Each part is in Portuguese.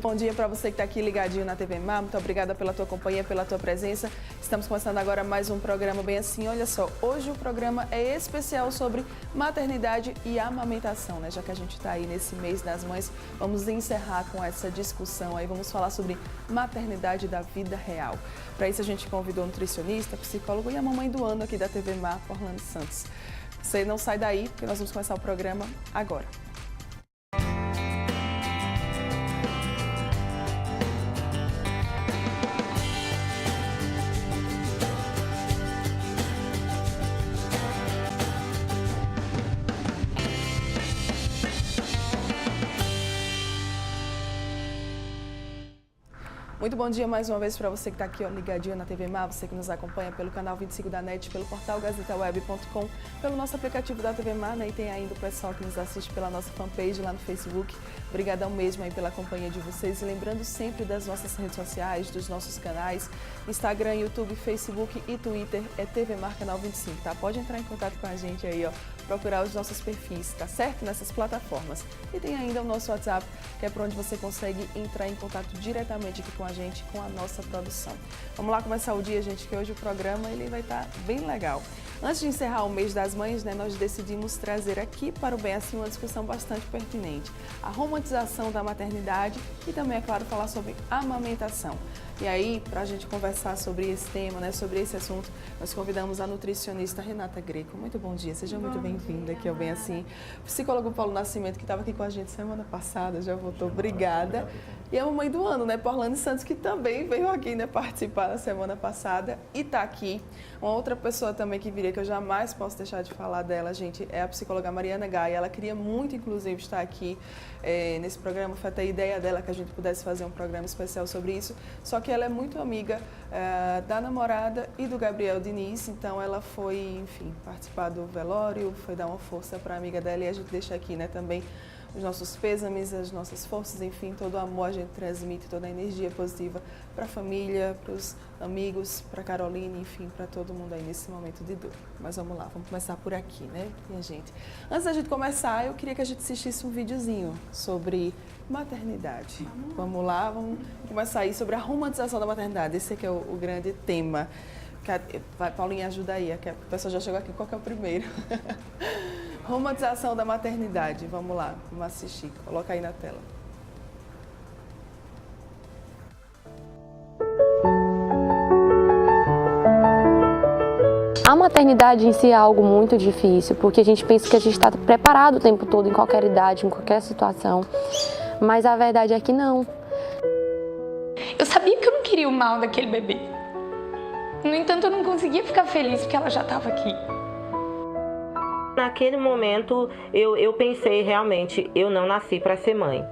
Bom dia para você que está aqui ligadinho na TV Mar. Muito obrigada pela tua companhia, pela tua presença. Estamos começando agora mais um programa bem assim. Olha só, hoje o programa é especial sobre maternidade e amamentação, né? Já que a gente está aí nesse mês das mães, vamos encerrar com essa discussão aí. Vamos falar sobre maternidade da vida real. Para isso a gente convidou um nutricionista, psicólogo e a mamãe do ano aqui da TV Mar, Orlando Santos. Você não sai daí, porque nós vamos começar o programa agora. Muito bom dia mais uma vez para você que está aqui ligadinho na TV Mar, você que nos acompanha pelo canal 25 da NET, pelo portal gazetaweb.com, pelo nosso aplicativo da TV Mar, né? E tem ainda o pessoal que nos assiste pela nossa fanpage lá no Facebook. Obrigadão mesmo aí pela companhia de vocês. E lembrando sempre das nossas redes sociais, dos nossos canais, Instagram, YouTube, Facebook e Twitter, é TV Mar Canal 25, tá? Pode entrar em contato com a gente aí, ó, procurar os nossos perfis, tá certo? Nessas plataformas. E tem ainda o nosso WhatsApp, que é por onde você consegue entrar em contato diretamente aqui com a gente, com a nossa produção. Vamos lá começar o dia, gente, que hoje o programa ele vai estar bem legal. Antes de encerrar o mês das mães, né, nós decidimos trazer aqui para o Bem Assim uma discussão bastante pertinente. A romantização da maternidade e também, é claro, falar sobre amamentação. E aí, para a gente conversar sobre esse tema, né, sobre esse assunto, nós convidamos a nutricionista Renata Greco. Muito bom dia, seja muito bem-vinda aqui ao Bem Assim. O psicólogo Paulo Nascimento, que estava aqui com a gente semana passada, já voltou, obrigada. E a mamãe do ano, né, Orlando Santos, que também veio aqui, né, participar na semana passada e está aqui. Uma outra pessoa também que viria, que eu jamais posso deixar de falar dela, gente, é a psicóloga Mariana Gaia. Ela queria muito, inclusive, estar aqui nesse programa. Foi até a ideia dela que a gente pudesse fazer um programa especial sobre isso. Só que ela é muito amiga da namorada e do Gabriel Diniz, então ela foi, enfim, participar do velório, foi dar uma força para a amiga dela e a gente deixa aqui, né, também os nossos pêsames, as nossas forças, enfim, todo o amor a gente transmite, toda a energia positiva para a família, para os amigos, para a Carolina, enfim, para todo mundo aí nesse momento de dor. Mas vamos lá, vamos começar por aqui, né, minha gente? Antes da gente começar, eu queria que a gente assistisse um videozinho sobre maternidade. Vamos lá, vamos começar aí sobre a romantização da maternidade. Esse aqui é o grande tema. Vai, Paulinha, ajuda aí, que a pessoa já chegou aqui, qual que é o primeiro? Romantização da maternidade. Vamos lá, vamos assistir. Coloca aí na tela. A maternidade em si é algo muito difícil, porque a gente pensa que a gente está preparado o tempo todo, em qualquer idade, em qualquer situação. Mas a verdade é que não. Eu sabia que eu não queria o mal daquele bebê. No entanto, eu não conseguia ficar feliz porque ela já estava aqui. Naquele momento, eu pensei realmente, eu não nasci para ser mãe.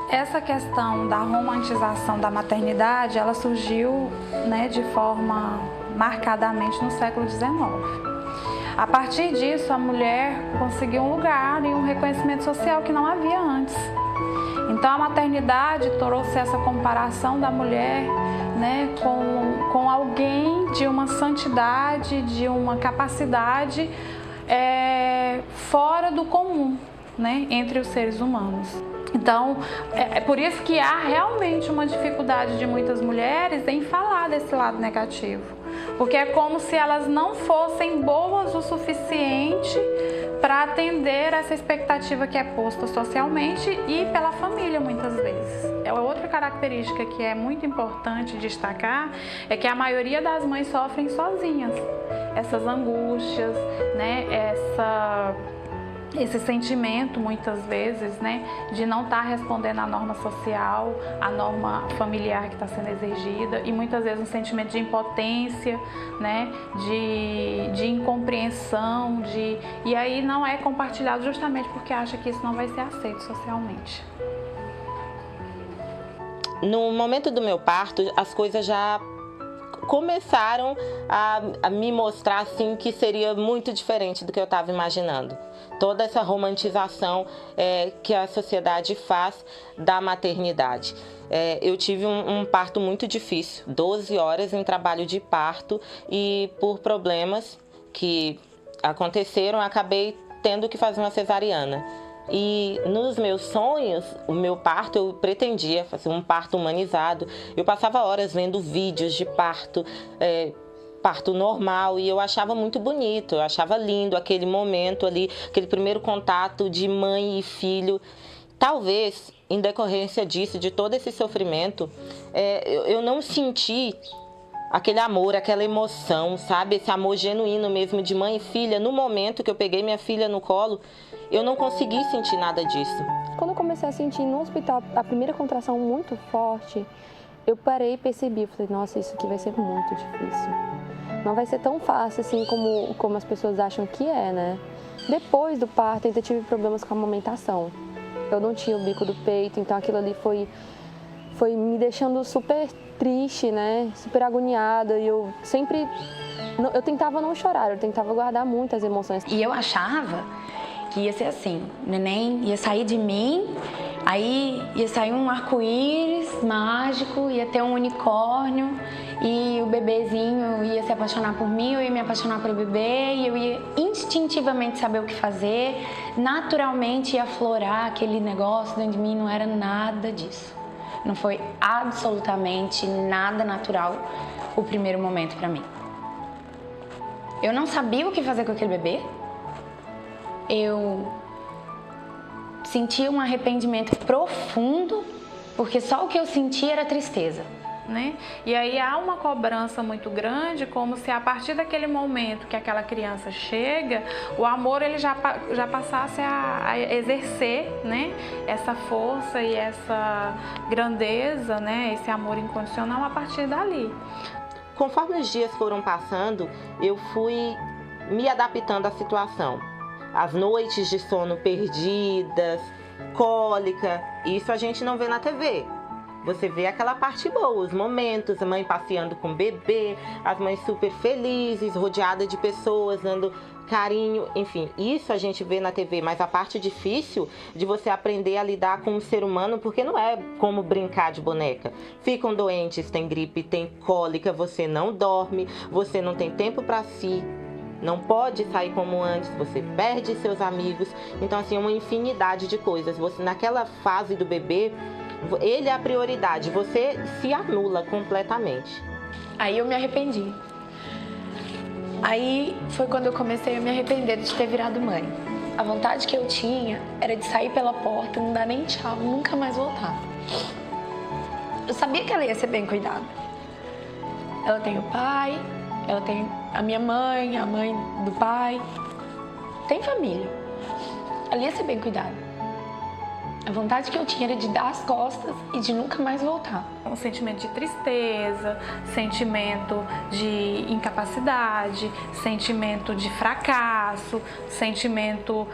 Essa questão da romantização da maternidade, ela surgiu, né, de forma marcadamente no século XIX. A partir disso, a mulher conseguiu um lugar e um reconhecimento social que não havia antes. Então, a maternidade trouxe essa comparação da mulher, né, com alguém de uma santidade, de uma capacidade fora do comum, né, entre os seres humanos. Então, é por isso que há realmente uma dificuldade de muitas mulheres em falar desse lado negativo. Porque é como se elas não fossem boas o suficiente para atender essa expectativa que é posta socialmente e pela família, muitas vezes. Outra característica que é muito importante destacar é que a maioria das mães sofrem sozinhas. Essas angústias, né, esse sentimento, muitas vezes, né, de não estar respondendo à norma social, à norma familiar que está sendo exigida, e muitas vezes um sentimento de impotência, né, de incompreensão, e aí não é compartilhado justamente porque acha que isso não vai ser aceito socialmente. No momento do meu parto, as coisas já começaram a me mostrar assim que seria muito diferente do que eu estava imaginando. Toda essa romantização que a sociedade faz da maternidade. Eu tive um parto muito difícil, 12 horas em trabalho de parto, e por problemas que aconteceram, acabei tendo que fazer uma cesariana. E nos meus sonhos, o meu parto, eu pretendia fazer um parto humanizado. Eu passava horas vendo vídeos de parto, parto normal, e eu achava muito bonito, eu achava lindo aquele momento ali, aquele primeiro contato de mãe e filho. Talvez, em decorrência disso, de todo esse sofrimento, eu não senti aquele amor, aquela emoção, sabe? Esse amor genuíno mesmo de mãe e filha. No momento que eu peguei minha filha no colo, eu não consegui sentir nada disso. Quando eu comecei a sentir no hospital a primeira contração muito forte, eu parei e percebi, falei, nossa, isso aqui vai ser muito difícil. Não vai ser tão fácil assim como as pessoas acham que é, né? Depois do parto, eu ainda tive problemas com a amamentação. Eu não tinha o bico do peito, então aquilo ali foi me deixando super triste, né? Super agoniada, e eu tentava não chorar, eu tentava guardar muitas emoções. E eu achava que ia ser assim, o neném ia sair de mim, aí ia sair um arco-íris mágico, ia ter um unicórnio, e o bebezinho ia se apaixonar por mim, eu ia me apaixonar pelo bebê, e eu ia instintivamente saber o que fazer, naturalmente ia aflorar aquele negócio dentro de mim. Não era nada disso. Não foi absolutamente nada natural o primeiro momento para mim. Eu não sabia o que fazer com aquele bebê. Eu senti um arrependimento profundo, porque só o que eu sentia era tristeza. Né? E aí há uma cobrança muito grande, como se a partir daquele momento que aquela criança chega, o amor ele já passasse a exercer, né? Essa força e essa grandeza, né? Esse amor incondicional a partir dali. Conforme os dias foram passando, eu fui me adaptando à situação. As noites de sono perdidas, cólica, isso a gente não vê na TV. Você vê aquela parte boa, os momentos, a mãe passeando com o bebê, as mães super felizes, rodeada de pessoas, dando carinho, enfim, isso a gente vê na TV, mas a parte difícil de você aprender a lidar com o ser humano, porque não é como brincar de boneca. Ficam doentes, tem gripe, tem cólica, você não dorme, você não tem tempo para si, não pode sair como antes, você perde seus amigos, então assim, uma infinidade de coisas. Você, naquela fase do bebê, ele é a prioridade, você se anula completamente. Aí eu me arrependi. Aí foi quando eu comecei a me arrepender de ter virado mãe. A vontade que eu tinha era de sair pela porta, não dar nem tchau, nunca mais voltar. Eu sabia que ela ia ser bem cuidada. Ela tem o pai, ela tem a minha mãe, a mãe do pai. Tem família. Ela ia ser bem cuidada. A vontade que eu tinha era de dar as costas e de nunca mais voltar. Um sentimento de tristeza, sentimento de incapacidade, sentimento de fracasso, sentimento...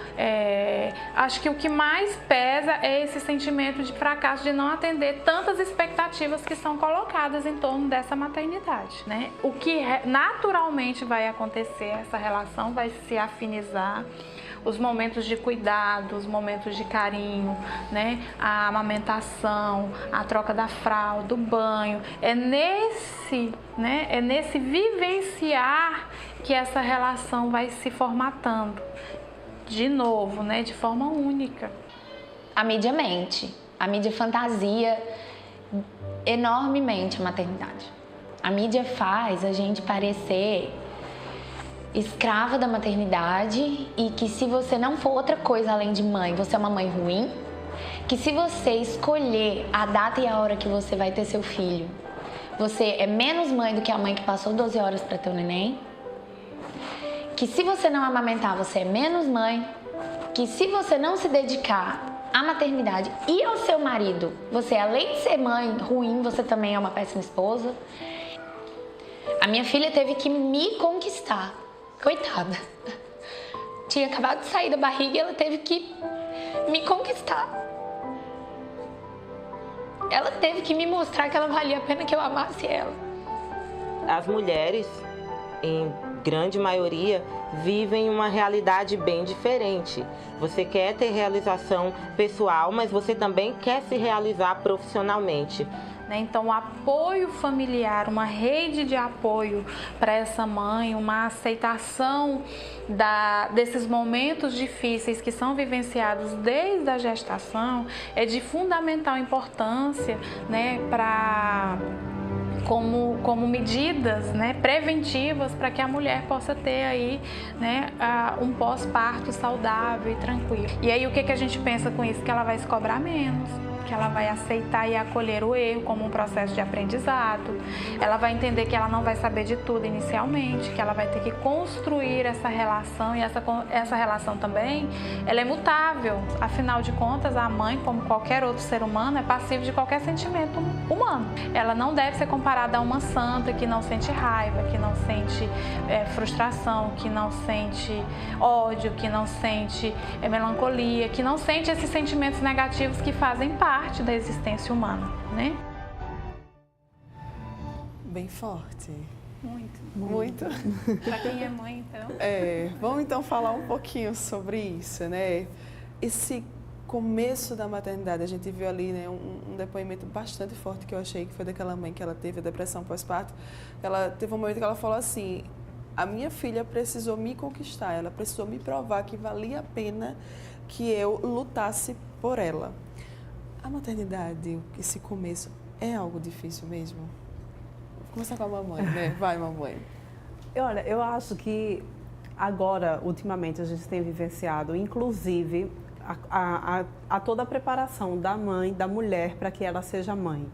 acho que o que mais pesa é esse sentimento de fracasso, de não atender tantas expectativas que são colocadas em torno dessa maternidade, né? O que naturalmente vai acontecer, essa relação vai se afinizar, os momentos de cuidado, os momentos de carinho, né? A amamentação, a troca da fralda, o banho. É nesse vivenciar que essa relação vai se formatando de novo, né? De forma única. A mídia mente, a mídia fantasia enormemente a maternidade. A mídia faz a gente parecer escrava da maternidade e que se você não for outra coisa além de mãe, você é uma mãe ruim, que se você escolher a data e a hora que você vai ter seu filho, você é menos mãe do que a mãe que passou 12 horas para ter o neném, que se você não amamentar, você é menos mãe, que se você não se dedicar à maternidade e ao seu marido, você além de ser mãe ruim, você também é uma péssima esposa. A minha filha teve que me conquistar. Coitada, tinha acabado de sair da barriga e ela teve que me conquistar. Ela teve que me mostrar que ela valia a pena que eu amasse ela. As mulheres, em grande maioria, vivem uma realidade bem diferente. Você quer ter realização pessoal, mas você também quer se realizar profissionalmente. né? Então, o apoio familiar, uma rede de apoio para essa mãe, uma aceitação desses momentos difíceis que são vivenciados desde a gestação é de fundamental importância, né, como medidas, né, preventivas para que a mulher possa ter aí, né, um pós-parto saudável e tranquilo. E aí o que a gente pensa com isso? Que ela vai se cobrar menos, que ela vai aceitar e acolher o erro como um processo de aprendizado, ela vai entender que ela não vai saber de tudo inicialmente, que ela vai ter que construir essa relação, e essa relação também, ela é mutável. Afinal de contas, a mãe, como qualquer outro ser humano, é passivo de qualquer sentimento humano. Ela não deve ser comparada a uma santa que não sente raiva, que não sente frustração, que não sente ódio, que não sente melancolia, que não sente esses sentimentos negativos que fazem parte da existência humana, né? Bem forte. Muito. Para quem é mãe, então. Vamos então falar um pouquinho sobre isso, né? Esse começo da maternidade, a gente viu ali, né, um depoimento bastante forte que eu achei, que foi daquela mãe que ela teve a depressão pós-parto. Ela teve um momento que ela falou assim: a minha filha precisou me conquistar, ela precisou me provar que valia a pena que eu lutasse por ela. A maternidade, esse começo, é algo difícil mesmo? Vou começar com a mamãe, né? Vai, mamãe. Olha, eu acho que agora, ultimamente, a gente tem vivenciado, inclusive, a toda a preparação da mãe, da mulher, para que ela seja mãe.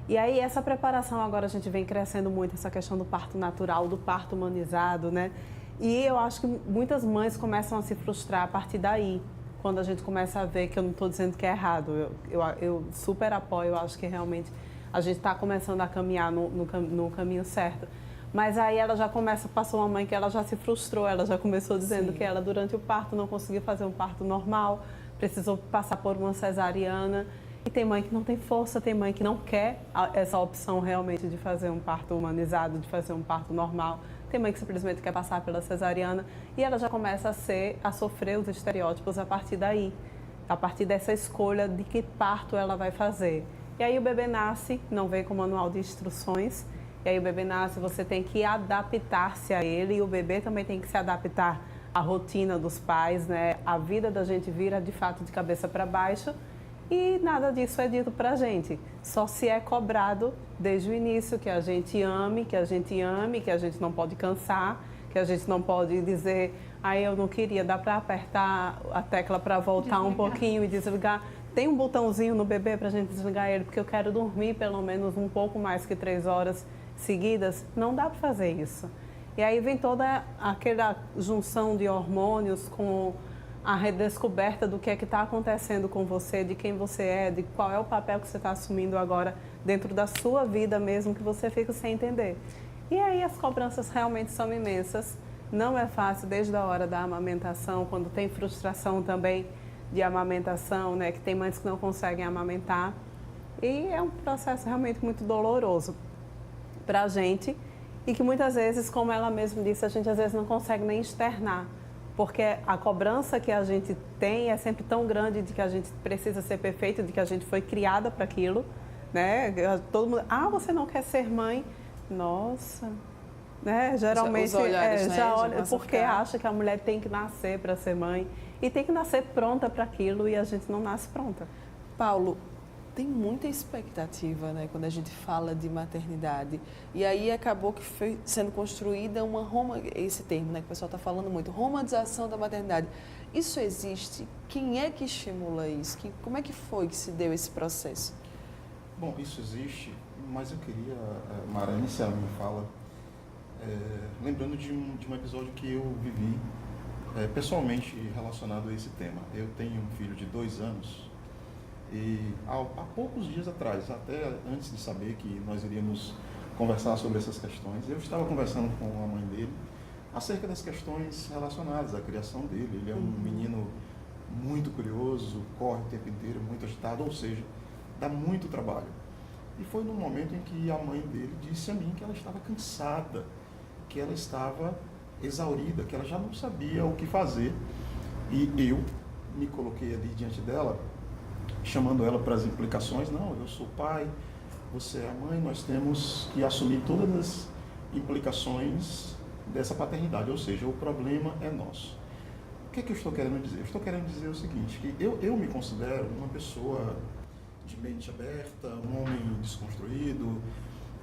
E aí, essa preparação, agora a gente vem crescendo muito, essa questão do parto natural, do parto humanizado, né? E eu acho que muitas mães começam a se frustrar a partir daí, quando a gente começa a ver, que eu não estou dizendo que é errado, eu super apoio, eu acho que realmente a gente está começando a caminhar no caminho certo. Mas aí ela já passou uma mãe que ela já se frustrou, ela já começou dizendo que ela durante o parto não conseguiu fazer um parto normal, precisou passar por uma cesariana. E tem mãe que não tem força, tem mãe que não quer essa opção realmente de fazer um parto humanizado, de fazer um parto normal. Tem mãe que simplesmente quer passar pela cesariana e ela já começa a sofrer os estereótipos a partir daí, a partir dessa escolha de que parto ela vai fazer. E aí o bebê nasce, não vem com manual de instruções, e aí o bebê nasce, você tem que adaptar-se a ele e o bebê também tem que se adaptar à rotina dos pais, né? A vida da gente vira de fato de cabeça para baixo. E nada disso é dito pra gente, só se é cobrado desde o início que a gente ame, que a gente não pode cansar, que a gente não pode dizer, eu não queria, dá pra apertar a tecla pra voltar um pouquinho e desligar. Tem um botãozinho no bebê pra gente desligar ele, porque eu quero dormir pelo menos um pouco mais que 3 horas seguidas. Não dá pra fazer isso. E aí vem toda aquela junção de hormônios com a redescoberta do que é que está acontecendo com você, de quem você é, de qual é o papel que você está assumindo agora dentro da sua vida mesmo, que você fica sem entender. E aí as cobranças realmente são imensas. Não é fácil desde a hora da amamentação, quando tem frustração também de amamentação, né, que tem mães que não conseguem amamentar. E é um processo realmente muito doloroso para a gente e que muitas vezes, como ela mesma disse, a gente às vezes não consegue nem externar. Porque a cobrança que a gente tem é sempre tão grande de que a gente precisa ser perfeito, de que a gente foi criada para aquilo, né? Todo mundo, você não quer ser mãe? Nossa, né? Geralmente os olhares, né? já olha porque acha que a mulher tem que nascer para ser mãe e tem que nascer pronta para aquilo e a gente não nasce pronta. Paulo, tem muita expectativa, né, quando a gente fala de maternidade. E aí acabou que foi sendo construída esse termo, né, que o pessoal está falando muito, romantização da maternidade. Isso existe? Quem é que estimula isso? Como é que foi que se deu esse processo? Bom, isso existe, mas eu queria, Mara, iniciar a minha fala lembrando de um episódio que eu vivi pessoalmente relacionado a esse tema. Eu tenho um filho de 2 anos. E há poucos dias atrás, até antes de saber que nós iríamos conversar sobre essas questões, eu estava conversando com a mãe dele acerca das questões relacionadas à criação dele. Ele é um menino muito curioso, corre o tempo inteiro, muito agitado, ou seja, dá muito trabalho. E foi num momento em que a mãe dele disse a mim que ela estava cansada, que ela estava exaurida, que ela já não sabia o que fazer. E eu me coloquei ali diante dela, chamando ela para as implicações. Não, eu sou pai, você é a mãe, nós temos que assumir todas as implicações dessa paternidade, ou seja, o problema é nosso. O que é que eu estou querendo dizer? Eu estou querendo dizer o seguinte, que eu me considero uma pessoa de mente aberta, um homem desconstruído,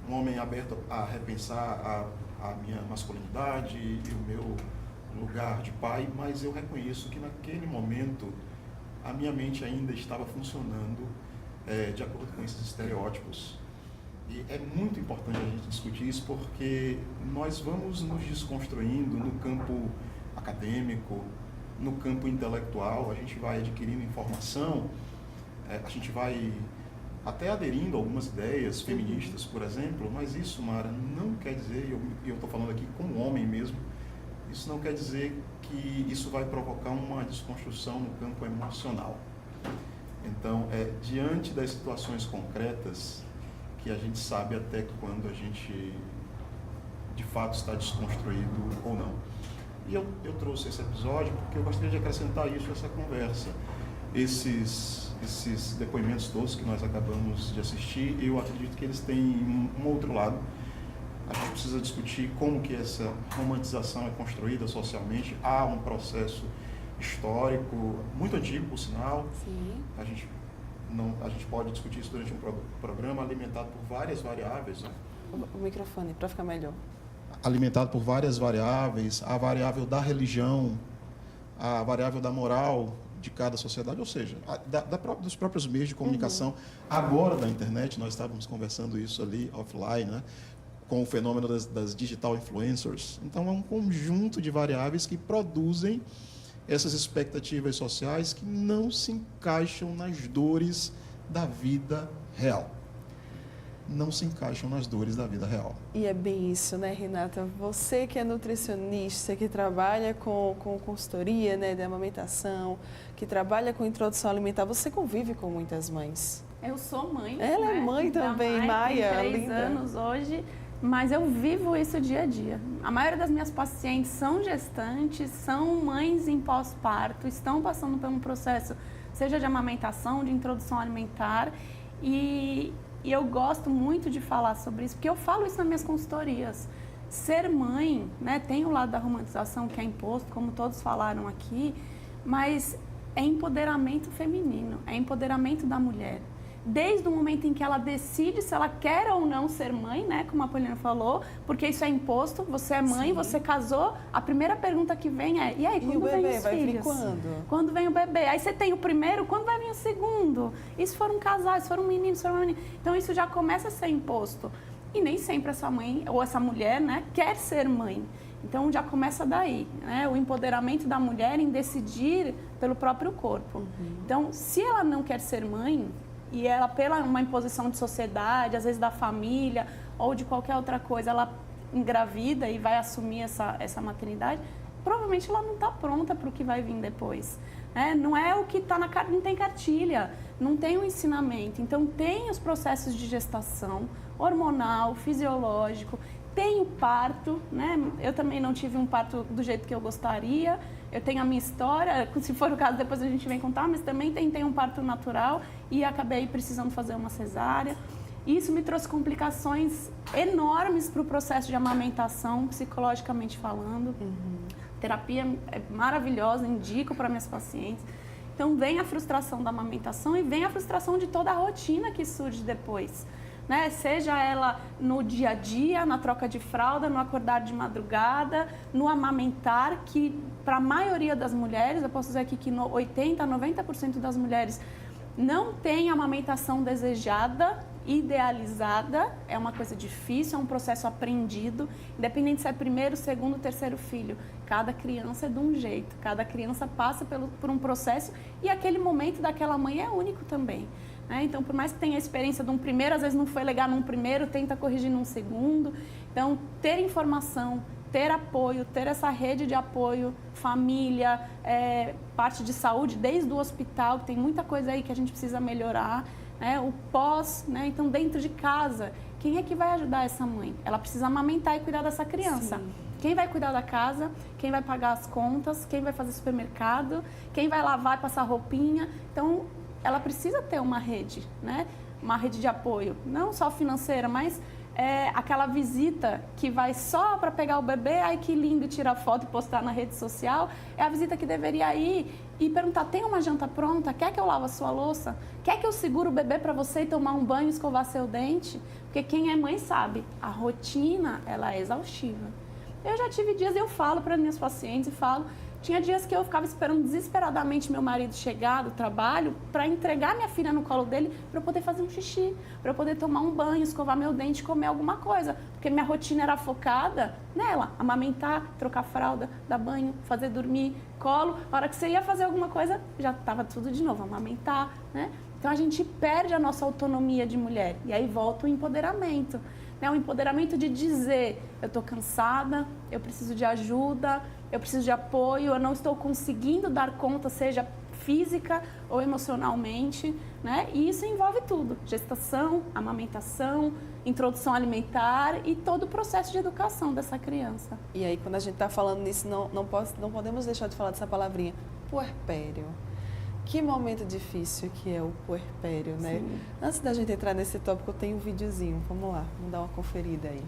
um homem aberto a repensar a minha masculinidade e o meu lugar de pai, mas eu reconheço que naquele momento a minha mente ainda estava funcionando de acordo com esses estereótipos. E é muito importante a gente discutir isso porque nós vamos nos desconstruindo no campo acadêmico, no campo intelectual, a gente vai adquirindo informação, a gente vai até aderindo a algumas ideias feministas, por exemplo, mas isso, Mara, não quer dizer, e eu estou falando aqui como homem mesmo, isso não quer dizer que isso vai provocar uma desconstrução no campo emocional. Então, diante das situações concretas, que a gente sabe até quando a gente de fato está desconstruído ou não. E eu trouxe esse episódio porque eu gostaria de acrescentar isso a essa conversa. Esses depoimentos todos que nós acabamos de assistir, eu acredito que eles têm um outro lado. A gente precisa discutir como que essa romantização é construída socialmente. Há um processo histórico muito antigo, por sinal. Sim. A gente pode discutir isso durante um programa alimentado por várias variáveis. Né? O microfone, para ficar melhor. Alimentado por várias variáveis, a variável da religião, a variável da moral de cada sociedade, ou seja, dos próprios meios de comunicação. Agora, da internet, nós estávamos conversando isso ali, offline, né? Com o fenômeno das digital influencers. Então, é um conjunto de variáveis que produzem essas expectativas sociais que não se encaixam nas dores da vida real. Não se encaixam nas dores da vida real. E é bem isso, né, Renata? Você que é nutricionista, que trabalha com consultoria, né, de amamentação, que trabalha com introdução alimentar, você convive com muitas mães. Eu sou mãe. Ela é mãe também, Maia, tem 3 anos hoje, mas eu vivo isso dia a dia. A maioria das minhas pacientes são gestantes, são mães em pós-parto, estão passando por um processo, seja de amamentação, de introdução alimentar, e eu gosto muito de falar sobre isso, porque eu falo isso nas minhas consultorias. Ser mãe, né, tem o lado da romantização que é imposto, como todos falaram aqui, mas é empoderamento feminino, é empoderamento da mulher. Desde o momento em que ela decide se ela quer ou não ser mãe, né, como a Paulina falou, porque isso é imposto, você é mãe, Sim. você casou, a primeira pergunta que vem é, e aí, quando vem os vai filhos? Vir quando? Quando vem o bebê? Aí você tem o primeiro, quando vai vir o segundo? E se for um casal, se for um menino, se for uma menina? Então isso já começa a ser imposto. E nem sempre essa mãe, ou essa mulher, né, quer ser mãe. Então já começa daí, né, o empoderamento da mulher em decidir pelo próprio corpo. Então, se ela não quer ser mãe, e ela, pela uma imposição de sociedade, às vezes da família ou de qualquer outra coisa, ela engravida e vai assumir essa maternidade, provavelmente ela não está pronta para o que vai vir depois. Né? Não é o que está na cartilha, não tem cartilha, não tem um ensinamento. Então, tem os processos de gestação hormonal, fisiológico, tem o parto, né? Eu também não tive um parto do jeito que eu gostaria, eu tenho a minha história, se for o caso depois a gente vem contar, mas também tentei um parto natural e acabei precisando fazer uma cesárea. Isso me trouxe complicações enormes para o processo de amamentação, psicologicamente falando. Terapia é maravilhosa, indico para minhas pacientes. Então vem a frustração da amamentação e vem a frustração de toda a rotina que surge depois. Né? Seja ela no dia a dia, na troca de fralda, no acordar de madrugada, no amamentar, que para a maioria das mulheres, eu posso dizer aqui que 80% a 90% das mulheres não tem amamentação desejada, idealizada, é uma coisa difícil, é um processo aprendido, independente se é primeiro, segundo, terceiro filho. Cada criança é de um jeito, cada criança passa por um processo e aquele momento daquela mãe é único também. Então, por mais que tenha a experiência de um primeiro, às vezes não foi legal num primeiro, tenta corrigir num segundo. Então, ter informação, ter apoio, ter essa rede de apoio, família, parte de saúde, desde o hospital, que tem muita coisa aí que a gente precisa melhorar, né? O pós, né? Então, dentro de casa, quem é que vai ajudar essa mãe? Ela precisa amamentar e cuidar dessa criança. Sim. Quem vai cuidar da casa, quem vai pagar as contas, quem vai fazer supermercado, quem vai lavar e passar roupinha. Então, ela precisa ter uma rede, né? uma rede de apoio, não só financeira, mas aquela visita que vai só para pegar o bebê, ai que lindo, tirar foto e postar na rede social, é a visita que deveria ir e perguntar, tem uma janta pronta? Quer que eu lave a sua louça? Quer que eu segure o bebê para você e tomar um banho e escovar seu dente? Porque quem é mãe sabe, a rotina, ela é exaustiva. Eu já tive dias, eu falo para minhas pacientes tinha dias que eu ficava esperando desesperadamente meu marido chegar do trabalho para entregar minha filha no colo dele para eu poder fazer um xixi, para eu poder tomar um banho, escovar meu dente, comer alguma coisa. Porque minha rotina era focada nela, amamentar, trocar fralda, dar banho, fazer dormir, colo. A hora que você ia fazer alguma coisa, já estava tudo de novo, amamentar, né? Então a gente perde a nossa autonomia de mulher e aí volta o empoderamento. O empoderamento de dizer, eu estou cansada, eu preciso de ajuda, eu preciso de apoio, eu não estou conseguindo dar conta, seja física ou emocionalmente, né? E isso envolve tudo, gestação, amamentação, introdução alimentar e todo o processo de educação dessa criança. E aí, quando a gente está falando nisso, não podemos deixar de falar dessa palavrinha, puerpério. Que momento difícil que é o puerpério, né? Sim. Antes da gente entrar nesse tópico, eu tenho um videozinho. Vamos lá, vamos dar uma conferida aí.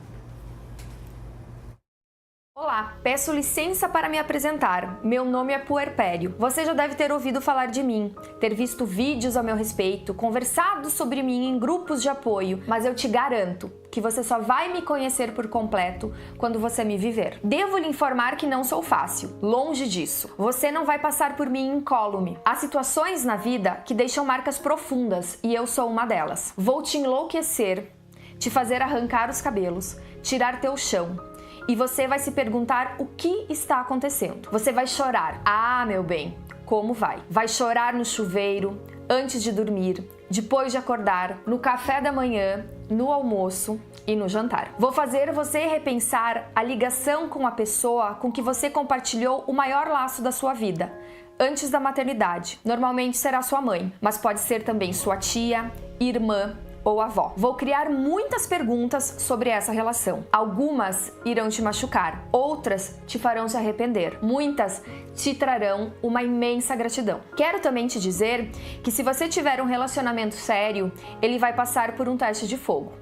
Olá, peço licença para me apresentar. Meu nome é Puerpério. Você já deve ter ouvido falar de mim, ter visto vídeos a meu respeito, conversado sobre mim em grupos de apoio, mas eu te garanto que você só vai me conhecer por completo quando você me viver. Devo lhe informar que não sou fácil, longe disso. Você não vai passar por mim incólume. Há situações na vida que deixam marcas profundas e eu sou uma delas. Vou te enlouquecer, te fazer arrancar os cabelos, tirar teu chão. E você vai se perguntar o que está acontecendo. Você vai chorar. Ah, meu bem, como vai? Vai chorar no chuveiro, antes de dormir, depois de acordar, no café da manhã, no almoço e no jantar. Vou fazer você repensar a ligação com a pessoa com que você compartilhou o maior laço da sua vida, antes da maternidade. Normalmente será sua mãe, mas pode ser também sua tia, irmã, ou avó. Vou criar muitas perguntas sobre essa relação. Algumas irão te machucar, outras te farão se arrepender. Muitas te trarão uma imensa gratidão. Quero também te dizer que se você tiver um relacionamento sério, ele vai passar por um teste de fogo.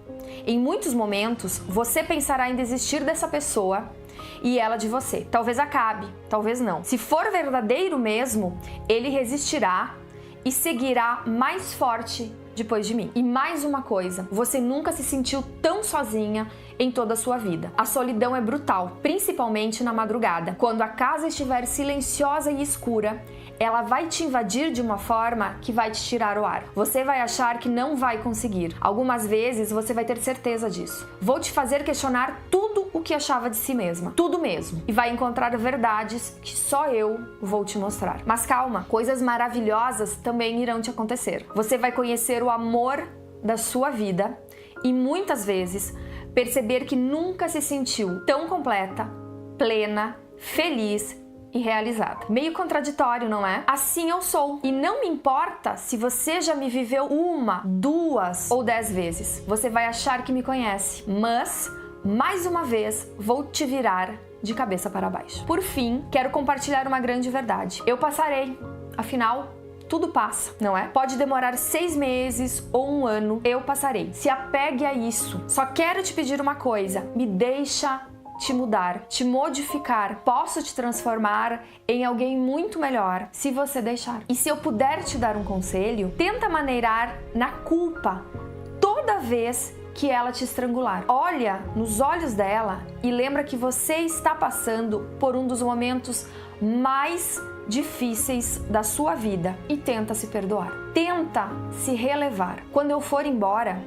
Em muitos momentos, você pensará em desistir dessa pessoa e ela de você. Talvez acabe, talvez não. Se for verdadeiro mesmo, ele resistirá e seguirá mais forte depois de mim. E mais uma coisa, você nunca se sentiu tão sozinha em toda a sua vida. A solidão é brutal, principalmente na madrugada. Quando a casa estiver silenciosa e escura, ela vai te invadir de uma forma que vai te tirar o ar. Você vai achar que não vai conseguir. Algumas vezes você vai ter certeza disso. Vou te fazer questionar tudo o que achava de si mesma. Tudo mesmo. E vai encontrar verdades que só eu vou te mostrar. Mas calma, coisas maravilhosas também irão te acontecer. Você vai conhecer o amor da sua vida e muitas vezes perceber que nunca se sentiu tão completa, plena, feliz e realizada. Meio contraditório, não é? Assim eu sou. E não me importa se você já me viveu 1, 2 ou 10 vezes. Você vai achar que me conhece. Mas, mais uma vez, vou te virar de cabeça para baixo. Por fim, quero compartilhar uma grande verdade. Eu passarei. Afinal, tudo passa, não é? Pode demorar 6 meses ou 1 ano, eu passarei. Se apegue a isso. Só quero te pedir uma coisa. Me deixa te mudar, te modificar. Posso te transformar em alguém muito melhor se você deixar. E se eu puder te dar um conselho, tenta maneirar na culpa toda vez que ela te estrangular. Olha nos olhos dela e lembra que você está passando por um dos momentos mais difíceis da sua vida e tenta se perdoar. Tenta se relevar. Quando eu for embora,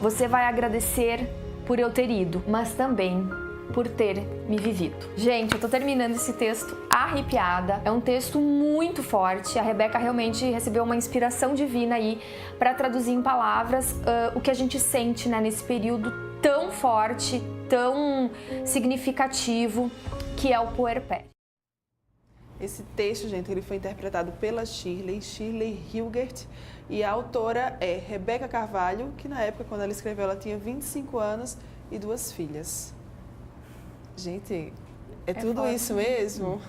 você vai agradecer por eu ter ido, mas também por ter me vivido. Gente, eu tô terminando esse texto arrepiada. É um texto muito forte. A Rebeca realmente recebeu uma inspiração divina aí para traduzir em palavras o que a gente sente, né, nesse período tão forte, tão significativo que é o puerpério. Esse texto, gente, ele foi interpretado pela Shirley Hilgert, e a autora é Rebeca Carvalho, que na época, quando ela escreveu, ela tinha 25 anos e 2 filhas. Gente, é tudo forte. Isso mesmo?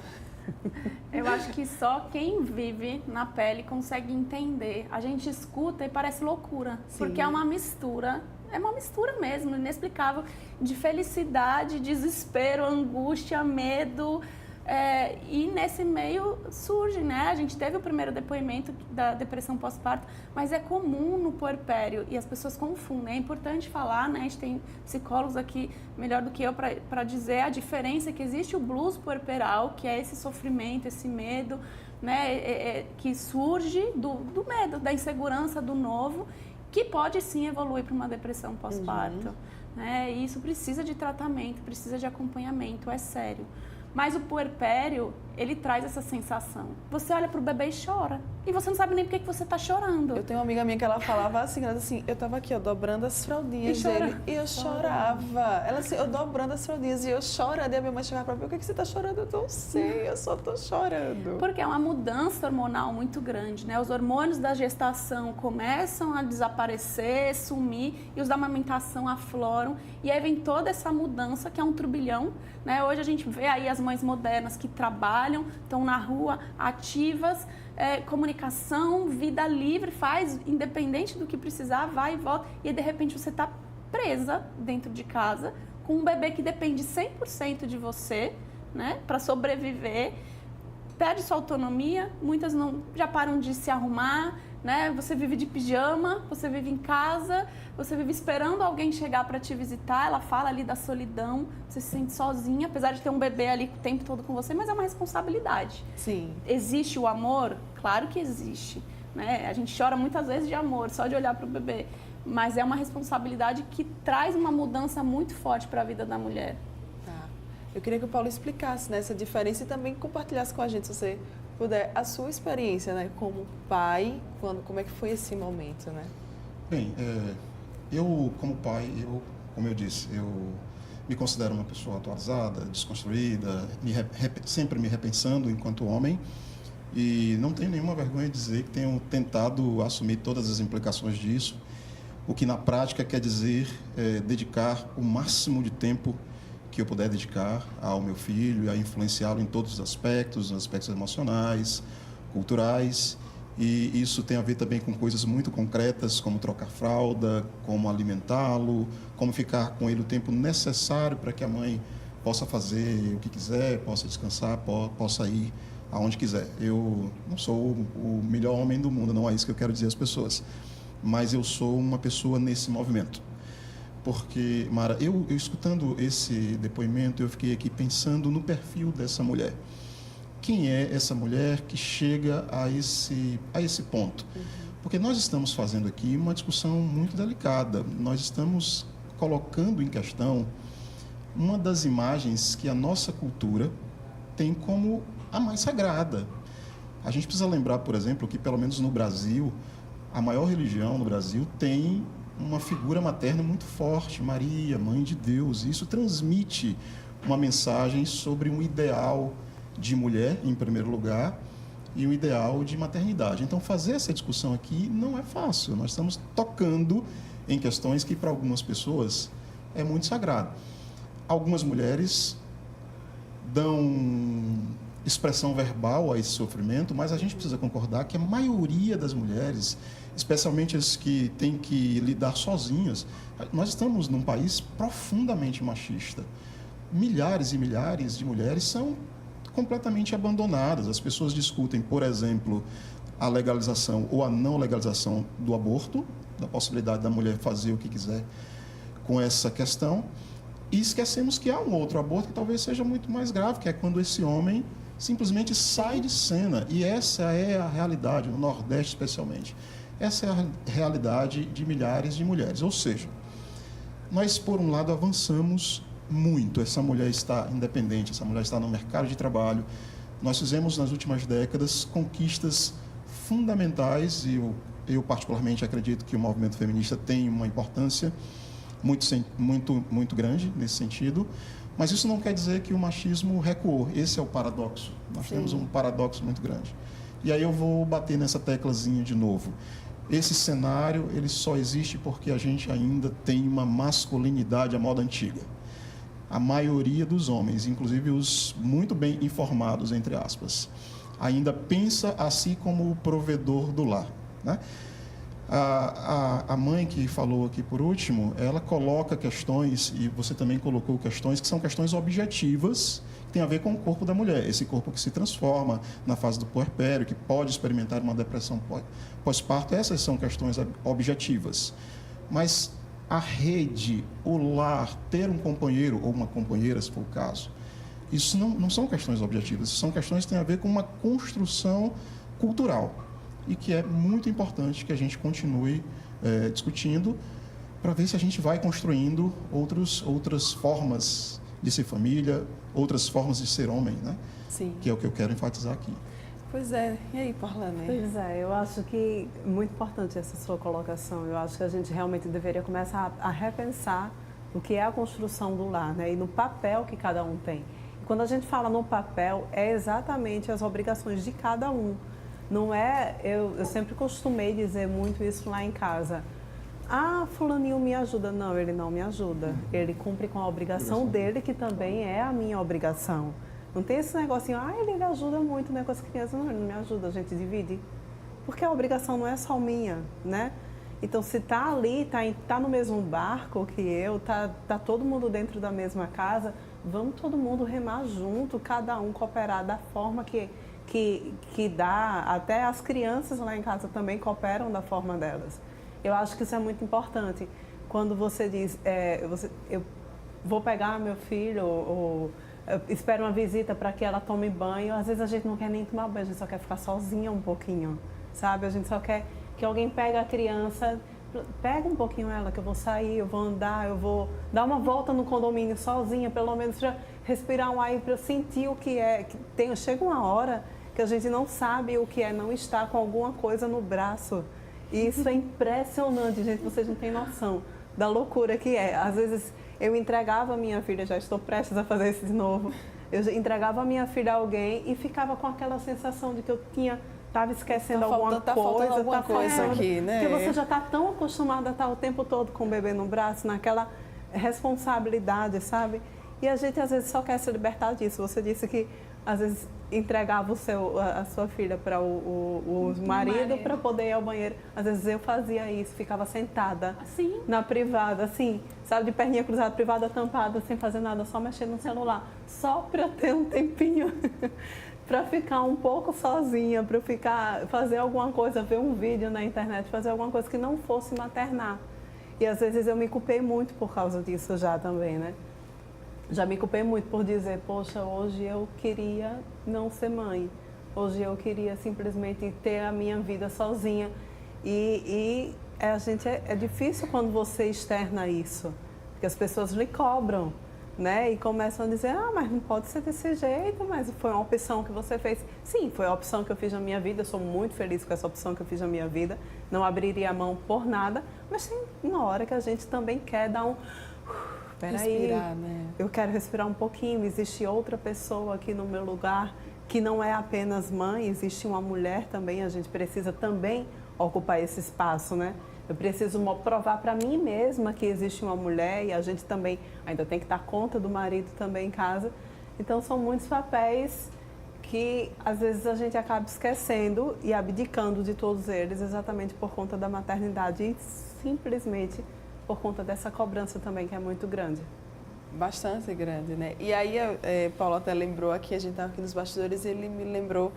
Eu acho que só quem vive na pele consegue entender. A gente escuta e parece loucura, porque é uma mistura mesmo, inexplicável, de felicidade, desespero, angústia, medo. E nesse meio surge, né? A gente teve o primeiro depoimento da depressão pós-parto, mas é comum no puerpério e as pessoas confundem. É importante falar, né? A gente tem psicólogos aqui melhor do que eu para dizer a diferença que existe o blues puerperal, que é esse sofrimento, esse medo, né? Que surge do medo, da insegurança do novo, que pode sim evoluir para uma depressão pós-parto. Né? E isso precisa de tratamento, precisa de acompanhamento, é sério. Mas o puerpério, ele traz essa sensação. Você olha pro bebê e chora. E você não sabe nem por que você tá chorando. Eu tenho uma amiga minha que ela falava assim, eu tava aqui, dobrando as fraldinhas dele e eu chorava. Ela assim, eu dobrando as fraldinhas e eu chorando. E a minha mãe chegava pra mim, o que você tá chorando? Eu não sei, eu só tô chorando. Porque é uma mudança hormonal muito grande, né? Os hormônios da gestação começam a desaparecer, sumir, e os da amamentação afloram. E aí vem toda essa mudança, que é um turbilhão, né? Hoje a gente vê aí as mães modernas que trabalham, estão na rua, ativas, comunicação, vida livre, faz, independente do que precisar, vai e volta, e aí, de repente você está presa dentro de casa, com um bebê que depende 100% de você, né, para sobreviver, perde sua autonomia, muitas não já param de se arrumar, né? Você vive de pijama, você vive em casa, você vive esperando alguém chegar para te visitar. Ela fala ali da solidão, você se sente sozinha, apesar de ter um bebê ali o tempo todo com você, mas é uma responsabilidade. Sim. Existe o amor? Claro que existe, né? A gente chora muitas vezes de amor, só de olhar para o bebê, mas é uma responsabilidade que traz uma mudança muito forte para a vida da mulher. Tá. Eu queria que o Paulo explicasse, né, essa diferença e também compartilhasse com a gente, se você puder, a sua experiência, né, como pai, como é que foi esse momento, né? Bem, eu como pai, como eu disse, eu me considero uma pessoa atualizada, desconstruída, sempre me repensando enquanto homem, e não tenho nenhuma vergonha de dizer que tenho tentado assumir todas as implicações disso, o que na prática quer dizer dedicar o máximo de tempo que eu puder dedicar ao meu filho e a influenciá-lo em todos os aspectos emocionais, culturais, e isso tem a ver também com coisas muito concretas, como trocar fralda, como alimentá-lo, como ficar com ele o tempo necessário para que a mãe possa fazer o que quiser, possa descansar, possa ir aonde quiser. Eu não sou o melhor homem do mundo, não é isso que eu quero dizer às pessoas, mas eu sou uma pessoa nesse movimento. Porque, Mara, eu escutando esse depoimento, eu fiquei aqui pensando no perfil dessa mulher. Quem é essa mulher que chega a esse ponto? Porque nós estamos fazendo aqui uma discussão muito delicada. Nós estamos colocando em questão uma das imagens que a nossa cultura tem como a mais sagrada. A gente precisa lembrar, por exemplo, que pelo menos no Brasil, a maior religião no Brasil tem uma figura materna muito forte, Maria, Mãe de Deus. Isso transmite uma mensagem sobre um ideal de mulher, em primeiro lugar, e um ideal de maternidade. Então, fazer essa discussão aqui não é fácil. Nós estamos tocando em questões que, para algumas pessoas, é muito sagrado. Algumas mulheres dão expressão verbal a esse sofrimento, mas a gente precisa concordar que a maioria das mulheres, especialmente as que têm que lidar sozinhas, nós estamos num país profundamente machista. Milhares e milhares de mulheres são completamente abandonadas. As pessoas discutem, por exemplo, a legalização ou a não legalização do aborto, da possibilidade da mulher fazer o que quiser com essa questão, e esquecemos que há um outro aborto que talvez seja muito mais grave, que é quando esse homem simplesmente sai de cena. E essa é a realidade, no Nordeste especialmente. Essa é a realidade de milhares de mulheres. Ou seja, nós, por um lado, avançamos muito. Essa mulher está independente, essa mulher está no mercado de trabalho. Nós fizemos, nas últimas décadas, conquistas fundamentais, e eu particularmente acredito que o movimento feminista tem uma importância muito grande nesse sentido. Mas isso não quer dizer que o machismo recuou. Esse é o paradoxo. Nós temos um paradoxo muito grande. E aí eu vou bater nessa teclazinha de novo. Esse cenário, ele só existe porque a gente ainda tem uma masculinidade à moda antiga. A maioria dos homens, inclusive os muito bem informados, entre aspas, ainda pensa a si como o provedor do lar, né? A mãe que falou aqui por último, ela coloca questões, e você também colocou questões, que são questões objetivas, que tem a ver com o corpo da mulher. Esse corpo que se transforma na fase do puerpério, que pode experimentar uma depressão pós-parto, essas são questões objetivas. Mas a rede, o lar, ter um companheiro ou uma companheira, se for o caso, isso não são questões objetivas, são questões que têm a ver com uma construção cultural. E que é muito importante que a gente continue discutindo para ver se a gente vai construindo outras formas de ser família, outras formas de ser homem, né? Sim. Que é o que eu quero enfatizar aqui. Pois é. E aí, Parlane? Pois é, eu acho que é muito importante essa sua colocação. Eu acho que a gente realmente deveria começar a repensar o que é a construção do lar, né? E no papel que cada um tem. E quando a gente fala no papel, é exatamente as obrigações de cada um. Não é, eu sempre costumei dizer muito isso lá em casa. Ah, fulaninho me ajuda. Não, ele não me ajuda. Ele cumpre com a obrigação dele, que também é a minha obrigação. Não tem esse negocinho, ele ajuda muito, né, com as crianças. Não, ele não me ajuda, a gente divide. Porque a obrigação não é só minha, né? Então, se tá ali, tá no mesmo barco que eu, tá todo mundo dentro da mesma casa, vamos todo mundo remar junto, cada um cooperar da forma que dá, até as crianças lá em casa também cooperam da forma delas. Eu acho que isso é muito importante. Quando você diz, eu vou pegar meu filho, ou espero uma visita para que ela tome banho, às vezes a gente não quer nem tomar banho, a gente só quer ficar sozinha um pouquinho, sabe? A gente só quer que alguém pegue a criança, pega um pouquinho ela, que eu vou sair, eu vou andar, eu vou dar uma volta no condomínio sozinha, pelo menos para respirar um ar, para sentir o que é. Chega uma hora que a gente não sabe o que é não estar com alguma coisa no braço. E isso é impressionante, gente, vocês não têm noção da loucura que é. Às vezes eu entregava a minha filha, já estou prestes a fazer isso de novo, eu entregava a minha filha a alguém e ficava com aquela sensação de que eu estava esquecendo alguma coisa aqui, né? Porque você já está tão acostumada a estar o tempo todo com o bebê no braço, naquela responsabilidade, sabe? E a gente às vezes só quer se libertar disso. Você disse que às vezes entregava a sua filha para o marido para poder ir ao banheiro. Às vezes eu fazia isso, ficava sentada assim? Na privada, assim, sabe, de perninha cruzada, privada tampada, sem fazer nada, só mexendo no celular, só para ter um tempinho para ficar um pouco sozinha, para fazer alguma coisa, ver um vídeo na internet, fazer alguma coisa que não fosse maternar. E às vezes eu me culpei muito por causa disso já também, né? Já me culpei muito por dizer, poxa, hoje eu queria não ser mãe. Hoje eu queria simplesmente ter a minha vida sozinha. E é difícil quando você externa isso, porque as pessoas lhe cobram, né? E começam a dizer, mas não pode ser desse jeito, mas foi uma opção que você fez. Sim, foi a opção que eu fiz na minha vida, eu sou muito feliz com essa opção que eu fiz na minha vida. Não abriria a mão por nada, mas tem uma hora que a gente também quer dar um... Respirar, né? Eu quero respirar um pouquinho, existe outra pessoa aqui no meu lugar que não é apenas mãe, existe uma mulher também, a gente precisa também ocupar esse espaço, né? Eu preciso provar para mim mesma que existe uma mulher e a gente também ainda tem que dar conta do marido também em casa. Então são muitos papéis que às vezes a gente acaba esquecendo e abdicando de todos eles exatamente por conta da maternidade e simplesmente por conta dessa cobrança também, que é muito grande. Bastante grande, né? E aí, Paulo até lembrou aqui, a gente estava aqui nos bastidores, e ele me lembrou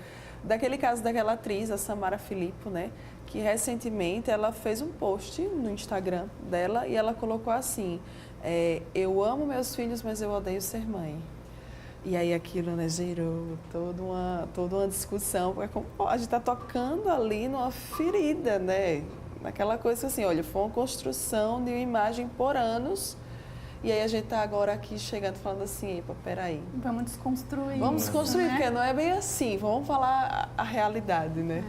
daquele caso daquela atriz, a Samara Filippo, né? Que recentemente ela fez um post no Instagram dela e ela colocou assim, eu amo meus filhos, mas eu odeio ser mãe. E aí aquilo, né, gerou toda uma discussão, porque a gente está tocando ali numa ferida, né? Naquela coisa assim, olha, foi uma construção de uma imagem por anos, e aí a gente está agora aqui chegando falando assim, epa, peraí. Vamos desconstruir. Vamos desconstruir, né? porque não é bem assim, vamos falar a realidade, né?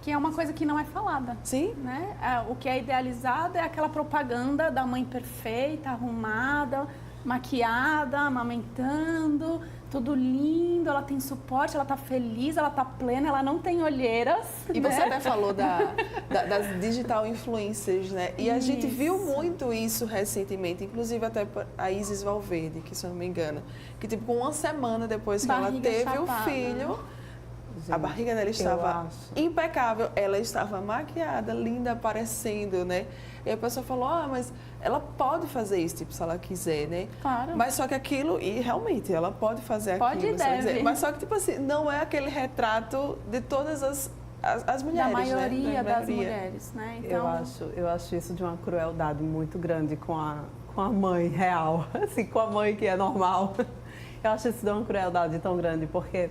Que é uma coisa que não é falada. Sim. Né? O que é idealizado é aquela propaganda da mãe perfeita, arrumada, maquiada, amamentando, tudo lindo, ela tem suporte, ela tá feliz, ela tá plena, ela não tem olheiras. E você até falou das digital influencers, né? E a gente viu muito isso recentemente, inclusive até a Isis Valverde, que se eu não me engano, que tipo, com uma semana depois que ela teve o filho, gente. A barriga dela estava impecável, ela estava maquiada, linda, aparecendo, né? E a pessoa falou, mas ela pode fazer isso, tipo, se ela quiser, né? Claro. Mas só que aquilo, e realmente, ela pode fazer Pode aquilo. e deve. Mas só que, tipo assim, não é aquele retrato de todas as mulheres, da maioria né? das mulheres, né? Então... Eu acho isso de uma crueldade muito grande com a mãe real, assim, com a mãe que é normal. Eu acho isso de uma crueldade tão grande, porque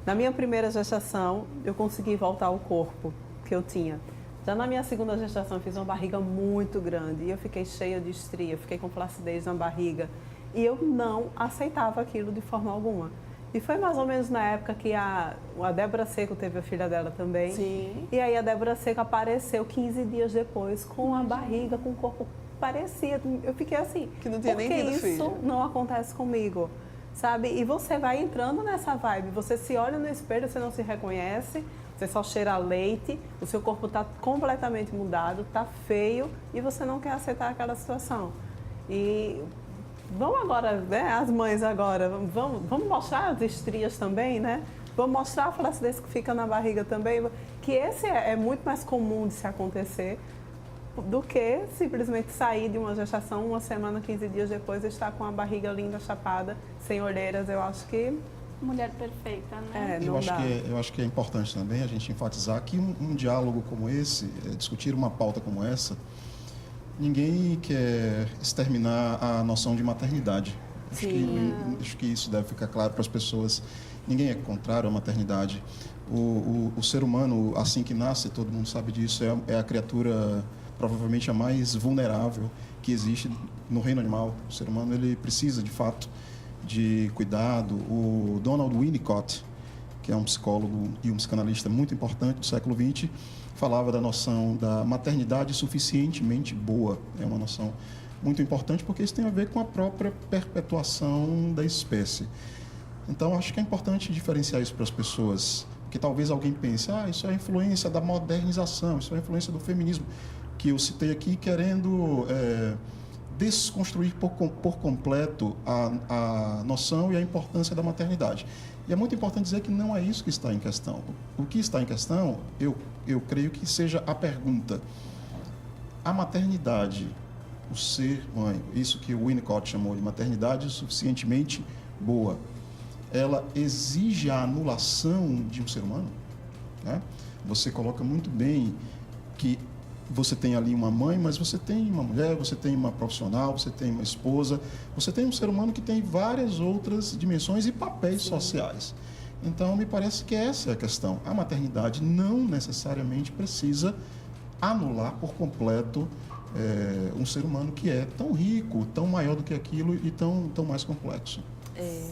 na minha primeira gestação eu consegui voltar ao corpo que eu tinha. Já na minha segunda gestação eu fiz uma barriga muito grande e eu fiquei cheia de estria, fiquei com flacidez na barriga e eu não aceitava aquilo de forma alguma. E foi mais ou menos na época que a Débora Seco teve a filha dela também. Sim. E aí a Débora Seco apareceu 15 dias depois com a barriga, com o corpo parecido. Eu fiquei assim, que não tinha nem tido isso filho. Não acontece comigo, sabe? E você vai entrando nessa vibe, você se olha no espelho, você não se reconhece, você só cheira a leite, o seu corpo está completamente mudado, está feio e você não quer aceitar aquela situação. E vamos agora, né, as mães agora, vamos mostrar as estrias também, né? Vamos mostrar a flacidez que fica na barriga também, que esse é muito mais comum de se acontecer do que simplesmente sair de uma gestação, uma semana, 15 dias depois, estar com a barriga linda, chapada, sem olheiras. Eu acho que... Mulher perfeita, né? Eu acho que é importante também a gente enfatizar que um diálogo como esse, discutir uma pauta como essa, ninguém quer exterminar a noção de maternidade. Acho que isso deve ficar claro para as pessoas. Ninguém é contrário à maternidade. O ser humano, assim que nasce, todo mundo sabe disso, é a criatura provavelmente a mais vulnerável que existe no reino animal. O ser humano, ele precisa, de fato, de cuidado. O Donald Winnicott, que é um psicólogo e um psicanalista muito importante do século XX, falava da noção da maternidade suficientemente boa. É uma noção muito importante porque isso tem a ver com a própria perpetuação da espécie. Então, acho que é importante diferenciar isso para as pessoas, que talvez alguém pense, isso é a influência da modernização, isso é a influência do feminismo, que eu citei aqui, querendo desconstruir por completo a noção e a importância da maternidade. E é muito importante dizer que não é isso que está em questão. O que está em questão, eu creio que seja a pergunta: a maternidade, o ser mãe, isso que o Winnicott chamou de maternidade suficientemente boa, ela exige a anulação de um ser humano? Né? Você coloca muito bem que você tem ali uma mãe, mas você tem uma mulher, você tem uma profissional, você tem uma esposa, você tem um ser humano que tem várias outras dimensões e papéis sociais. Então, me parece que essa é a questão. A maternidade não necessariamente precisa anular por completo um ser humano que é tão rico, tão maior do que aquilo e tão mais complexo.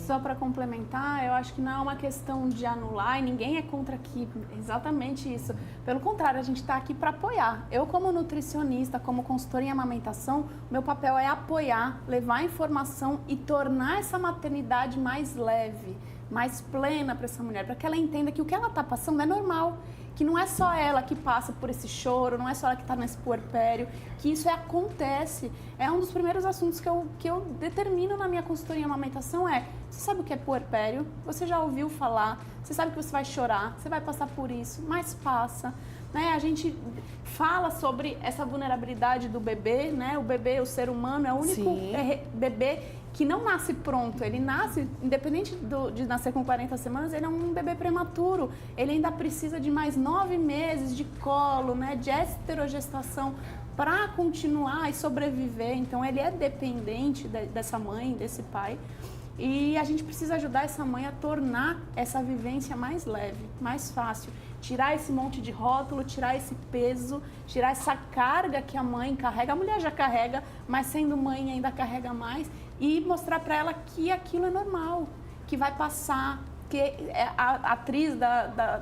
Só para complementar, eu acho que não é uma questão de anular e ninguém é contra aqui, exatamente isso. Pelo contrário, a gente está aqui para apoiar. Eu, como nutricionista, como consultora em amamentação, meu papel é apoiar, levar informação e tornar essa maternidade mais leve, mais plena para essa mulher, para que ela entenda que o que ela está passando é normal, que não é só ela que passa por esse choro, não é só ela que está nesse puerpério, que isso acontece. É um dos primeiros assuntos que eu determino na minha consultoria em amamentação você sabe o que é puerpério? Você já ouviu falar? Você sabe que você vai chorar? Você vai passar por isso? Mas passa. Né? A gente fala sobre essa vulnerabilidade do bebê, né? O bebê, o ser humano, é o único bebê que não nasce pronto. Ele nasce, independente de nascer com 40 semanas, ele é um bebê prematuro. Ele ainda precisa de mais 9 meses de colo, né? De esterogestação para continuar e sobreviver. Então, ele é dependente dessa mãe, desse pai. E a gente precisa ajudar essa mãe a tornar essa vivência mais leve, mais fácil. Tirar esse monte de rótulo, tirar esse peso, tirar essa carga que a mãe carrega. A mulher já carrega, mas sendo mãe ainda carrega mais. E mostrar para ela que aquilo é normal, que vai passar, que a atriz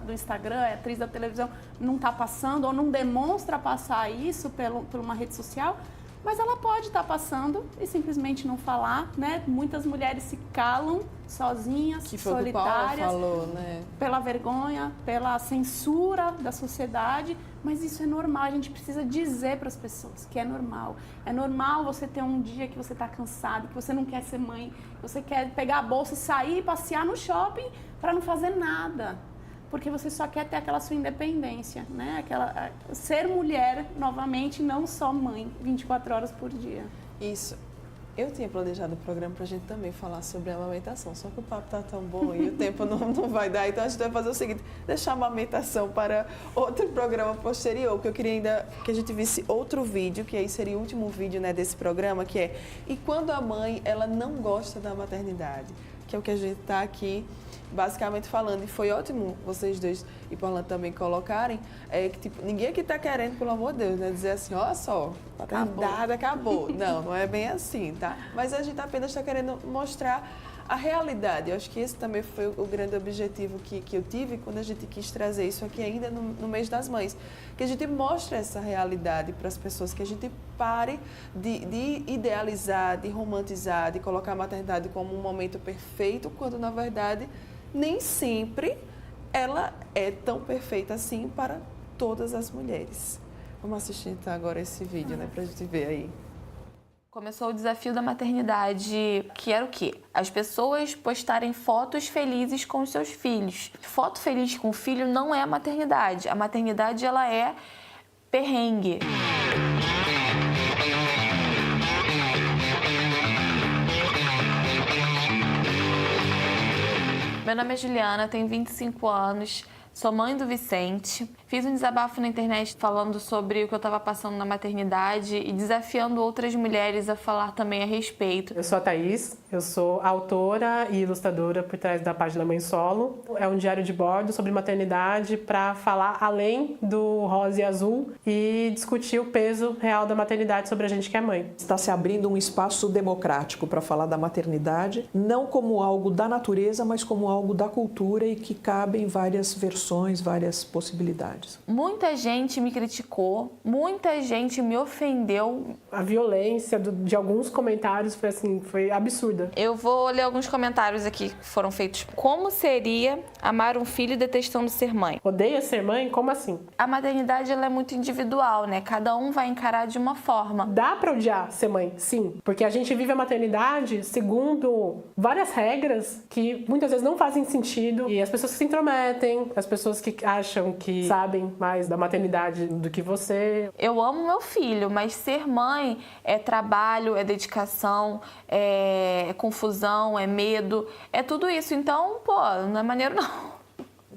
do Instagram, a atriz da televisão não está passando ou não demonstra passar isso por uma rede social, mas ela pode estar passando e simplesmente não falar, né? Muitas mulheres se calam sozinhas, que foi solitárias, o Paulo falou, né? Pela vergonha, pela censura da sociedade, mas isso é normal, a gente precisa dizer para as pessoas que é normal. É normal você ter um dia que você está cansado, que você não quer ser mãe, que você quer pegar a bolsa e sair e passear no shopping para não fazer nada. porque você só quer ter aquela sua independência, né? Ser mulher novamente, não só mãe, 24 horas por dia. Isso. Eu tinha planejado o programa para a gente também falar sobre a amamentação, só que o papo tá tão bom e o tempo não vai dar, então a gente vai fazer o seguinte, deixar a amamentação para outro programa posterior, porque eu queria ainda que a gente visse outro vídeo, que aí seria o último vídeo, né, desse programa, que é "E quando a mãe ela não gosta da maternidade?", que é o que a gente está aqui basicamente falando, e foi ótimo vocês dois e Paula também colocarem, que tipo, ninguém aqui está querendo, pelo amor de Deus, né, dizer assim, olha só, maternidade acabou. Não é bem assim, tá? Mas a gente apenas está querendo mostrar a realidade. Eu acho que esse também foi o grande objetivo que eu tive quando a gente quis trazer isso aqui ainda no mês das mães, que a gente mostre essa realidade para as pessoas, que a gente pare de idealizar, de romantizar, de colocar a maternidade como um momento perfeito, quando na verdade nem sempre ela é tão perfeita assim para todas as mulheres. Vamos assistir então agora esse vídeo, né, pra gente ver aí. Começou o desafio da maternidade, que era o quê? As pessoas postarem fotos felizes com os seus filhos. Foto feliz com o filho não é a maternidade. A maternidade, ela é perrengue. Meu nome é Juliana, tenho 25 anos, sou mãe do Vicente. Fiz um desabafo na internet falando sobre o que eu estava passando na maternidade e desafiando outras mulheres a falar também a respeito. Eu sou a Thaís, eu sou autora e ilustradora por trás da página Mãe Solo. É um diário de bordo sobre maternidade para falar além do rosa e azul e discutir o peso real da maternidade sobre a gente que é mãe. Está se abrindo um espaço democrático para falar da maternidade, não como algo da natureza, mas como algo da cultura e que cabe em várias versões, várias possibilidades. Muita gente me criticou, muita gente me ofendeu. A violência de alguns comentários foi absurda. Eu vou ler alguns comentários aqui que foram feitos. Como seria amar um filho detestando ser mãe? Odeia ser mãe? Como assim? A maternidade ela é muito individual, né? Cada um vai encarar de uma forma. Dá pra odiar ser mãe? Sim. Porque a gente vive a maternidade segundo várias regras que muitas vezes não fazem sentido. E as pessoas que se intrometem, as pessoas que acham que sabem mais da maternidade do que você. Eu amo meu filho, mas ser mãe é trabalho, é dedicação, é confusão, é medo, é tudo isso. Então, não é maneiro não.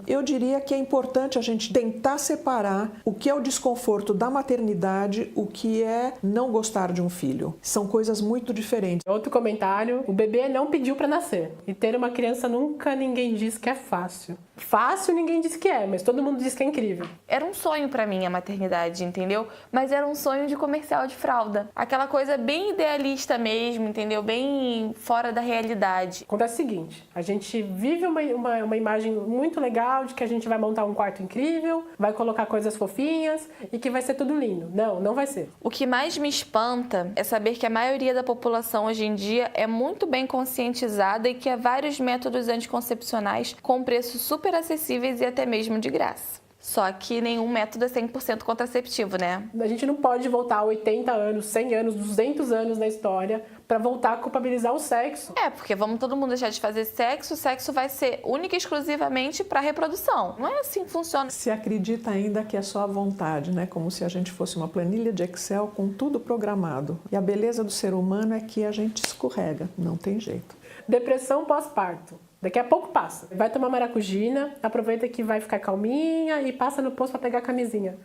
Eu diria que é importante a gente tentar separar o que é o desconforto da maternidade, o que é não gostar de um filho. São coisas muito diferentes. Outro comentário, o bebê não pediu para nascer. E ter uma criança nunca ninguém diz que é fácil. Fácil ninguém diz que é, mas todo mundo diz que é incrível. Era um sonho para mim a maternidade, entendeu? Mas era um sonho de comercial de fralda. Aquela coisa bem idealista mesmo, entendeu? Bem fora da realidade. Acontece o seguinte, a gente vive uma imagem muito legal de que a gente vai montar um quarto incrível, vai colocar coisas fofinhas e que vai ser tudo lindo. Não vai ser. O que mais me espanta é saber que a maioria da população hoje em dia é muito bem conscientizada e que há vários métodos anticoncepcionais com preços super acessíveis e até mesmo de graça. Só que nenhum método é 100% contraceptivo, né? A gente não pode voltar 80 anos, 100 anos, 200 anos na história para voltar a culpabilizar o sexo. Porque vamos todo mundo deixar de fazer sexo, o sexo vai ser única e exclusivamente para reprodução. Não é assim que funciona. Se acredita ainda que é só a vontade, né? Como se a gente fosse uma planilha de Excel com tudo programado. E a beleza do ser humano é que a gente escorrega, não tem jeito. Depressão pós-parto. Daqui a pouco passa. Vai tomar maracujina, aproveita que vai ficar calminha e passa no posto para pegar a camisinha.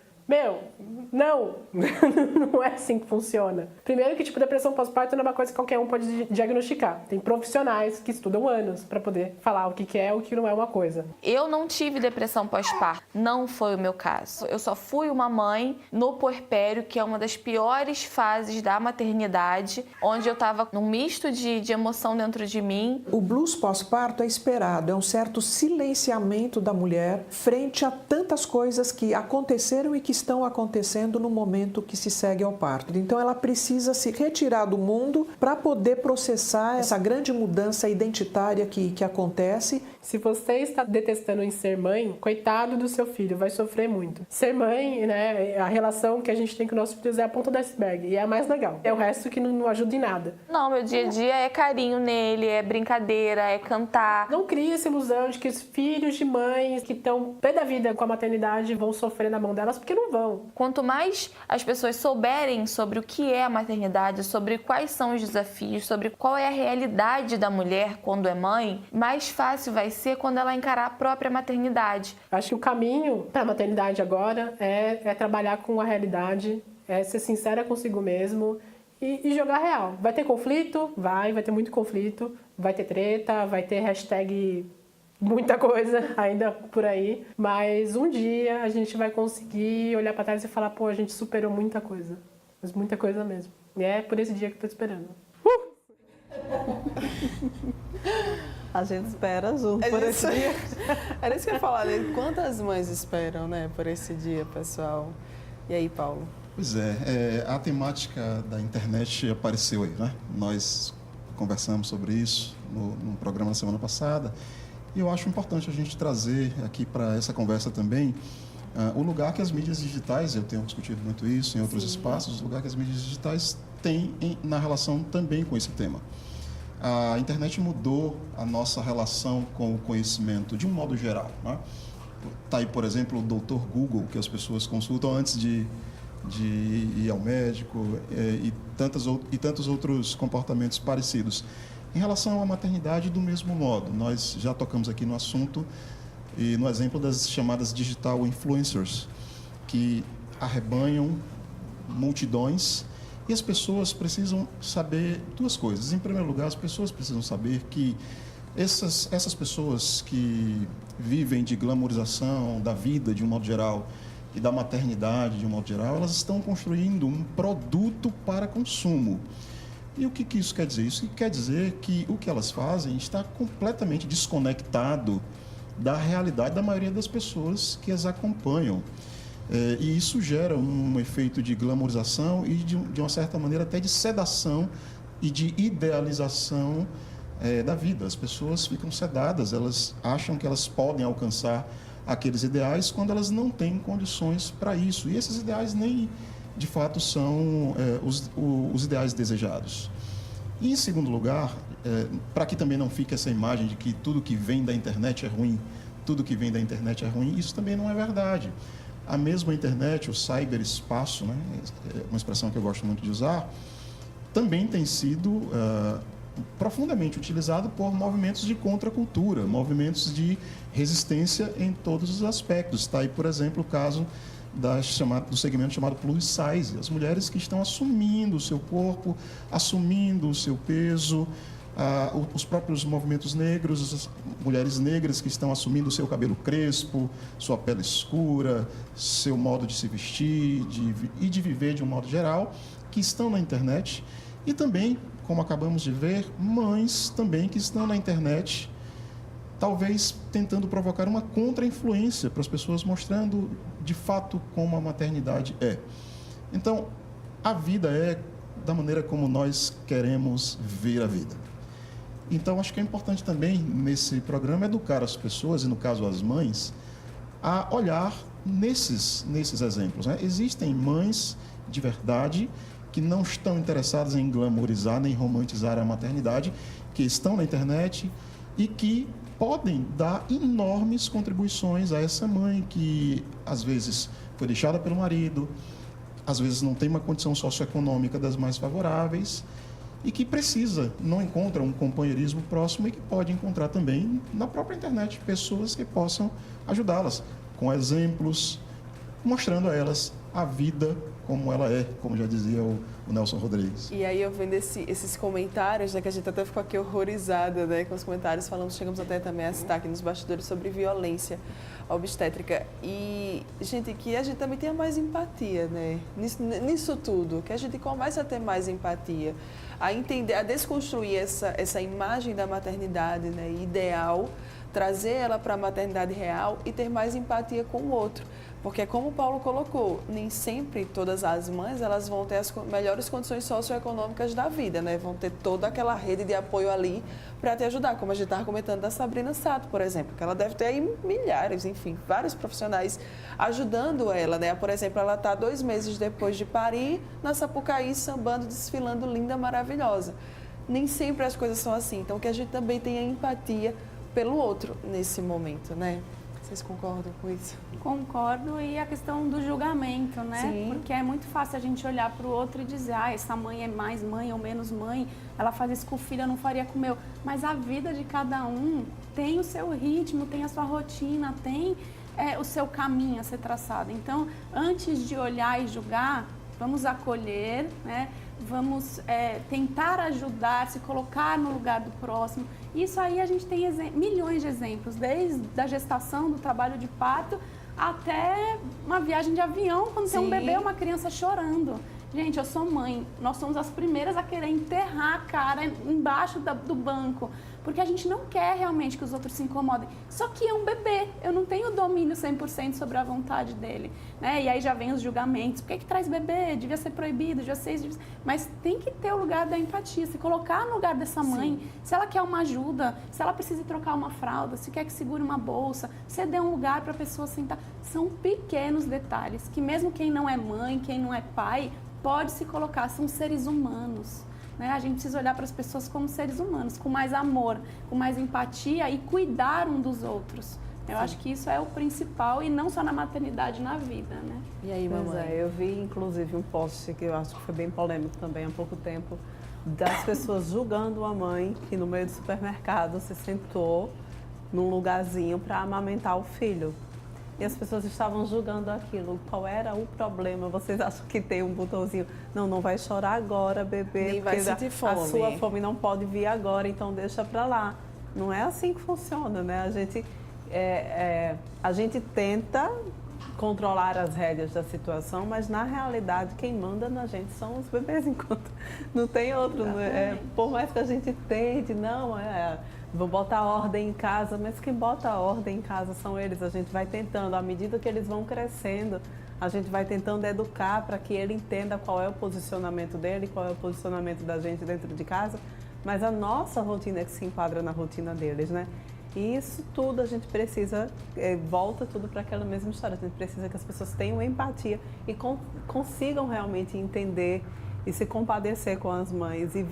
Não é assim que funciona. Primeiro que, depressão pós-parto não é uma coisa que qualquer um pode diagnosticar. Tem profissionais que estudam anos para poder falar o que é ou o que não é uma coisa. Eu não tive depressão pós-parto, não foi o meu caso. Eu só fui uma mãe no puerpério, que é uma das piores fases da maternidade, onde eu estava num misto de emoção dentro de mim. O blues pós-parto é esperado, é um certo silenciamento da mulher frente a tantas coisas que aconteceram e que estão acontecendo no momento que se segue ao parto. Então ela precisa se retirar do mundo para poder processar essa grande mudança identitária que acontece. Se você está detestando em ser mãe, coitado do seu filho, vai sofrer muito. Ser mãe, né, a relação que a gente tem com nossos filhos é a ponta do iceberg e é a mais legal. É o resto que não ajuda em nada. Não, meu dia a dia é carinho nele, é brincadeira, é cantar. Não crie essa ilusão de que os filhos de mães que estão pé da vida com a maternidade vão sofrer na mão delas, porque não vão. Quanto mais as pessoas souberem sobre o que é a maternidade, sobre quais são os desafios, sobre qual é a realidade da mulher quando é mãe, mais fácil vai ser quando ela encarar a própria maternidade. Acho que o caminho para a maternidade agora é trabalhar com a realidade, é ser sincera consigo mesmo e jogar real. Vai ter conflito? Vai ter muito conflito, vai ter treta, vai ter hashtag muita coisa ainda por aí, mas um dia a gente vai conseguir olhar para trás e falar, pô, a gente superou muita coisa, mas muita coisa mesmo. E é por esse dia que eu tô esperando. A gente espera junto por esse dia. Era isso que eu ia falar, né? Quantas mães esperam, né, por esse dia, pessoal? E aí, Paulo? Pois a temática da internet apareceu aí, né? Nós conversamos sobre isso no programa na semana passada. E eu acho importante a gente trazer aqui para essa conversa também o lugar que as mídias digitais, eu tenho discutido muito isso em outros espaços, o lugar que as mídias digitais têm na relação também com esse tema. A internet mudou a nossa relação com o conhecimento de um modo geral, né? Tá aí, por exemplo, o Dr. Google, que as pessoas consultam antes de ir ao médico e tantos outros comportamentos parecidos. Em relação à maternidade, do mesmo modo, nós já tocamos aqui no assunto e no exemplo das chamadas digital influencers, que arrebanham multidões e as pessoas precisam saber duas coisas. Em primeiro lugar, as pessoas precisam saber que essas pessoas que vivem de glamorização da vida de um modo geral e da maternidade de um modo geral, elas estão construindo um produto para consumo. E o que isso quer dizer? Isso quer dizer que o que elas fazem está completamente desconectado da realidade da maioria das pessoas que as acompanham. E isso gera um efeito de glamorização e, de uma certa maneira, até de sedação e de idealização da vida. As pessoas ficam sedadas, elas acham que elas podem alcançar aqueles ideais quando elas não têm condições para isso. E esses ideais nem, de fato, são os ideais desejados. E, em segundo lugar, para que também não fique essa imagem de que tudo que vem da internet é ruim, tudo que vem da internet é ruim, isso também não é verdade. A mesma internet, o cyberespaço, né, uma expressão que eu gosto muito de usar, também tem sido profundamente utilizado por movimentos de contracultura, movimentos de resistência em todos os aspectos. Está aí, por exemplo, o caso do segmento chamado plus size, as mulheres que estão assumindo o seu corpo, assumindo o seu peso, os próprios movimentos negros, as mulheres negras que estão assumindo o seu cabelo crespo, sua pele escura, seu modo de se vestir e de viver de um modo geral, que estão na internet. E também, como acabamos de ver, mães também que estão na internet, talvez tentando provocar uma contra-influência para as pessoas, mostrando de fato como a maternidade é. Então, a vida é da maneira como nós queremos ver a vida. Então, acho que é importante também, nesse programa, educar as pessoas, e no caso as mães, a olhar nesses exemplos, né? Existem mães de verdade que não estão interessadas em glamorizar nem romantizar a maternidade, que estão na internet e que podem dar enormes contribuições a essa mãe que, às vezes, foi deixada pelo marido, às vezes não tem uma condição socioeconômica das mais favoráveis e que precisa, não encontra um companheirismo próximo e que pode encontrar também na própria internet pessoas que possam ajudá-las, com exemplos, mostrando a elas a vida como ela é, como já dizia o Nelson Rodrigues. E aí eu vendo esses comentários, né, que a gente até ficou aqui horrorizada, né, com os comentários, chegamos até também a citar aqui nos bastidores sobre violência obstétrica. E, gente, que a gente também tenha mais empatia, né, nisso tudo, que a gente comece a ter mais empatia, a entender, a desconstruir essa imagem da maternidade, né, ideal, trazer ela para a maternidade real e ter mais empatia com o outro. Porque, como o Paulo colocou, nem sempre todas as mães elas vão ter as melhores condições socioeconômicas da vida, né? Vão ter toda aquela rede de apoio ali para te ajudar, como a gente estava comentando da Sabrina Sato, por exemplo, que ela deve ter aí milhares, enfim, vários profissionais ajudando ela, né? Por exemplo, ela está 2 meses depois de parir na Sapucaí, sambando, desfilando, linda, maravilhosa. Nem sempre as coisas são assim, então que a gente também tenha empatia pelo outro nesse momento, né? Vocês concordam com isso? Concordo, e a questão do julgamento, né? Sim. Porque é muito fácil a gente olhar para o outro e dizer, essa mãe é mais mãe ou menos mãe, ela faz isso com o filho, eu não faria com o meu. Mas a vida de cada um tem o seu ritmo, tem a sua rotina, tem o seu caminho a ser traçado. Então, antes de olhar e julgar, vamos acolher, né? Vamos tentar ajudar, se colocar no lugar do próximo. Isso aí a gente tem milhões de exemplos, desde a gestação, do trabalho de parto, até uma viagem de avião, quando tem um bebê, uma criança chorando. Gente, eu sou mãe, nós somos as primeiras a querer enterrar a cara embaixo do banco, porque a gente não quer realmente que os outros se incomodem. Só que é um bebê, eu não tenho domínio 100% sobre a vontade dele, né? E aí já vem os julgamentos, por que traz bebê? Devia ser proibido, devia ser isso, mas tem que ter o lugar da empatia, se colocar no lugar dessa mãe, se ela quer uma ajuda, se ela precisa trocar uma fralda, se quer que segure uma bolsa, você dê um lugar para a pessoa sentar. São pequenos detalhes que mesmo quem não é mãe, quem não é pai, pode se colocar, são seres humanos. Né? A gente precisa olhar para as pessoas como seres humanos, com mais amor, com mais empatia e cuidar um dos outros. Eu acho que isso é o principal, e não só na maternidade, na vida, né? E aí, mamãe? Eu vi, inclusive, um post que eu acho que foi bem polêmico também há pouco tempo, das pessoas julgando uma mãe que no meio do supermercado se sentou num lugarzinho para amamentar o filho. E as pessoas estavam julgando aquilo. Qual era o problema? Vocês acham que tem um botãozinho? Não vai chorar agora, bebê. Nem vai sentir fome. A sua fome não pode vir agora, então deixa para lá. Não é assim que funciona, né? A gente tenta controlar as rédeas da situação, mas na realidade quem manda na gente são os bebês, enquanto não tem outro. Por mais que a gente tente, vou botar ordem em casa, mas quem bota a ordem em casa são eles. A gente vai tentando, à medida que eles vão crescendo, a gente vai tentando educar para que ele entenda qual é o posicionamento dele, qual é o posicionamento da gente dentro de casa, mas a nossa rotina é que se enquadra na rotina deles, né? E isso tudo a gente precisa, volta tudo para aquela mesma história, a gente precisa que as pessoas tenham empatia e consigam realmente entender e se compadecer com as mães e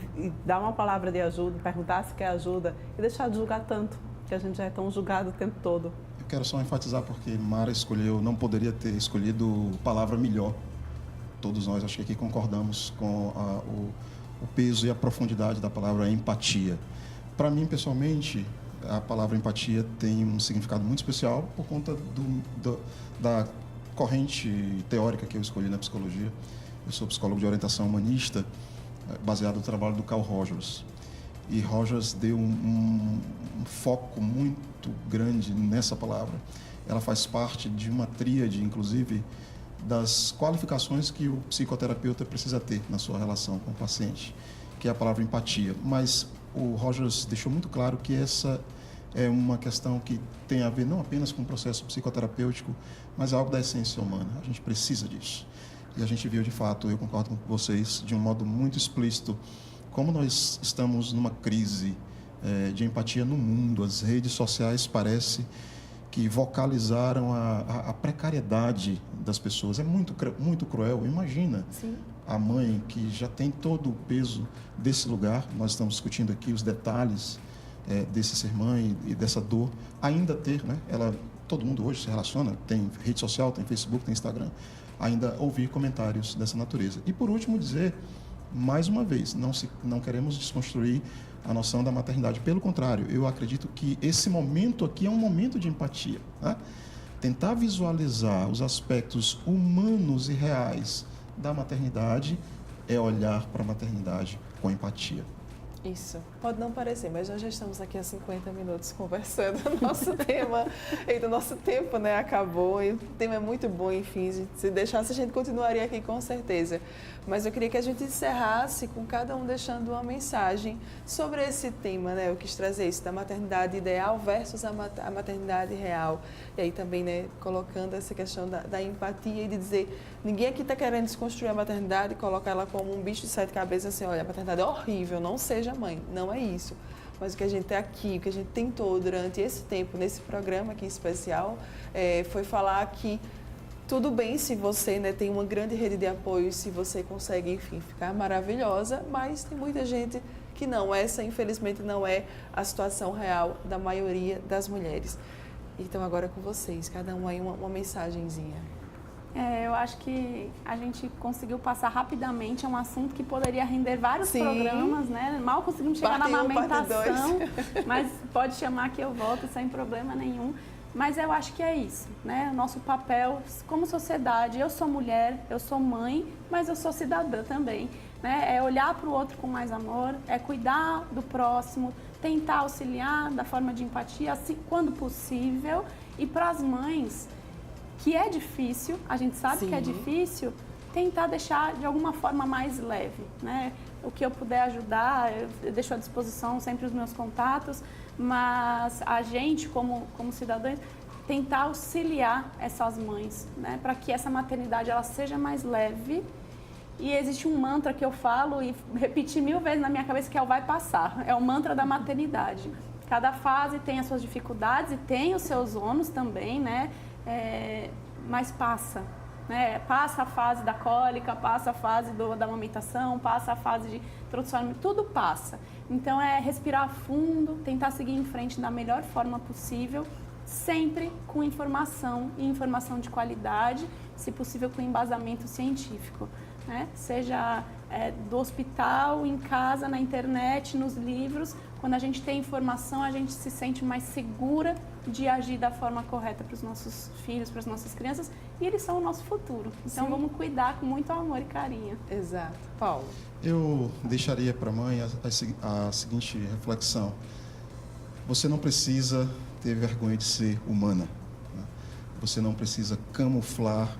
dar uma palavra de ajuda, perguntar se quer ajuda e deixar de julgar tanto, que a gente já é tão julgado o tempo todo. Eu quero só enfatizar porque Mara não poderia ter escolhido palavra melhor. Todos nós acho que aqui concordamos com o peso e a profundidade da palavra empatia. Para mim, pessoalmente, a palavra empatia tem um significado muito especial por conta da corrente teórica que eu escolhi na psicologia. Eu sou psicólogo de orientação humanista, baseado no trabalho do Carl Rogers. E Rogers deu um foco muito grande nessa palavra. Ela faz parte de uma tríade, inclusive, das qualificações que o psicoterapeuta precisa ter na sua relação com o paciente, que é a palavra empatia. Mas o Rogers deixou muito claro que essa é uma questão que tem a ver não apenas com o processo psicoterapêutico, mas algo da essência humana. A gente precisa disso. E a gente viu, de fato, eu concordo com vocês, de um modo muito explícito, como nós estamos numa crise de empatia no mundo. As redes sociais parece que vocalizaram a precariedade das pessoas. É muito cruel. Imagina a mãe que já tem todo o peso desse lugar. Nós estamos discutindo aqui os detalhes desse ser mãe e dessa dor. Ainda ter, né? Todo mundo hoje se relaciona, tem rede social, tem Facebook, tem Instagram. Ainda ouvir comentários dessa natureza. E, por último, dizer, mais uma vez, não queremos desconstruir a noção da maternidade. Pelo contrário, eu acredito que esse momento aqui é um momento de empatia. Né? Tentar visualizar os aspectos humanos e reais da maternidade é olhar para a maternidade com empatia. Isso. Pode não parecer, mas nós já estamos aqui há 50 minutos conversando. Nosso tema, e o nosso tempo, né, acabou. E o tema é muito bom, enfim. Se deixasse, a gente continuaria aqui com certeza. Mas eu queria que a gente encerrasse com cada um deixando uma mensagem sobre esse tema, né? Eu quis trazer isso, da maternidade ideal versus a maternidade real. E aí também, né, colocando essa questão da empatia e de dizer, ninguém aqui está querendo desconstruir a maternidade e colocar ela como um bicho de 7 cabeças, assim, olha, a maternidade é horrível, não seja mãe. Não é isso. Mas o que a gente tem aqui, o que a gente tentou durante esse tempo, nesse programa aqui especial, foi falar que tudo bem se você, né, tem uma grande rede de apoio, se você consegue, enfim, ficar maravilhosa, mas tem muita gente que não. Essa, infelizmente, não é a situação real da maioria das mulheres. Então, agora com vocês, cada um aí uma mensagenzinha. Eu acho que a gente conseguiu passar rapidamente, é um assunto que poderia render vários programas, né? Mal conseguimos chegar na amamentação, mas pode chamar que eu volto sem problema nenhum. Mas eu acho que é isso, né? Nosso papel como sociedade, eu sou mulher, eu sou mãe, mas eu sou cidadã também, né? É olhar para o outro com mais amor, é cuidar do próximo, tentar auxiliar da forma de empatia, assim, quando possível. E para as mães, que é difícil, a gente sabe que é difícil, tentar deixar de alguma forma mais leve, né? O que eu puder ajudar, eu deixo à disposição sempre os meus contatos, mas a gente, como cidadãos, tentar auxiliar essas mães, né? Para que essa maternidade ela seja mais leve. E existe um mantra que eu falo e repeti 1000 vezes na minha cabeça, que é o vai passar. É o mantra da maternidade. Cada fase tem as suas dificuldades e tem os seus ônus também, né? Mas passa, né? Passa a fase da cólica, passa a fase da amamentação, passa a fase de introdução, tudo passa. Então é respirar fundo, tentar seguir em frente da melhor forma possível, sempre com informação e informação de qualidade, se possível com embasamento científico, né? Seja do hospital, em casa, na internet, nos livros. Quando a gente tem informação, a gente se sente mais segura de agir da forma correta para os nossos filhos, para as nossas crianças, e eles são o nosso futuro. Então vamos cuidar com muito amor e carinho. Exato. Paulo? Eu deixaria para a mãe a seguinte reflexão. Você não precisa ter vergonha de ser humana, né? Você não precisa camuflar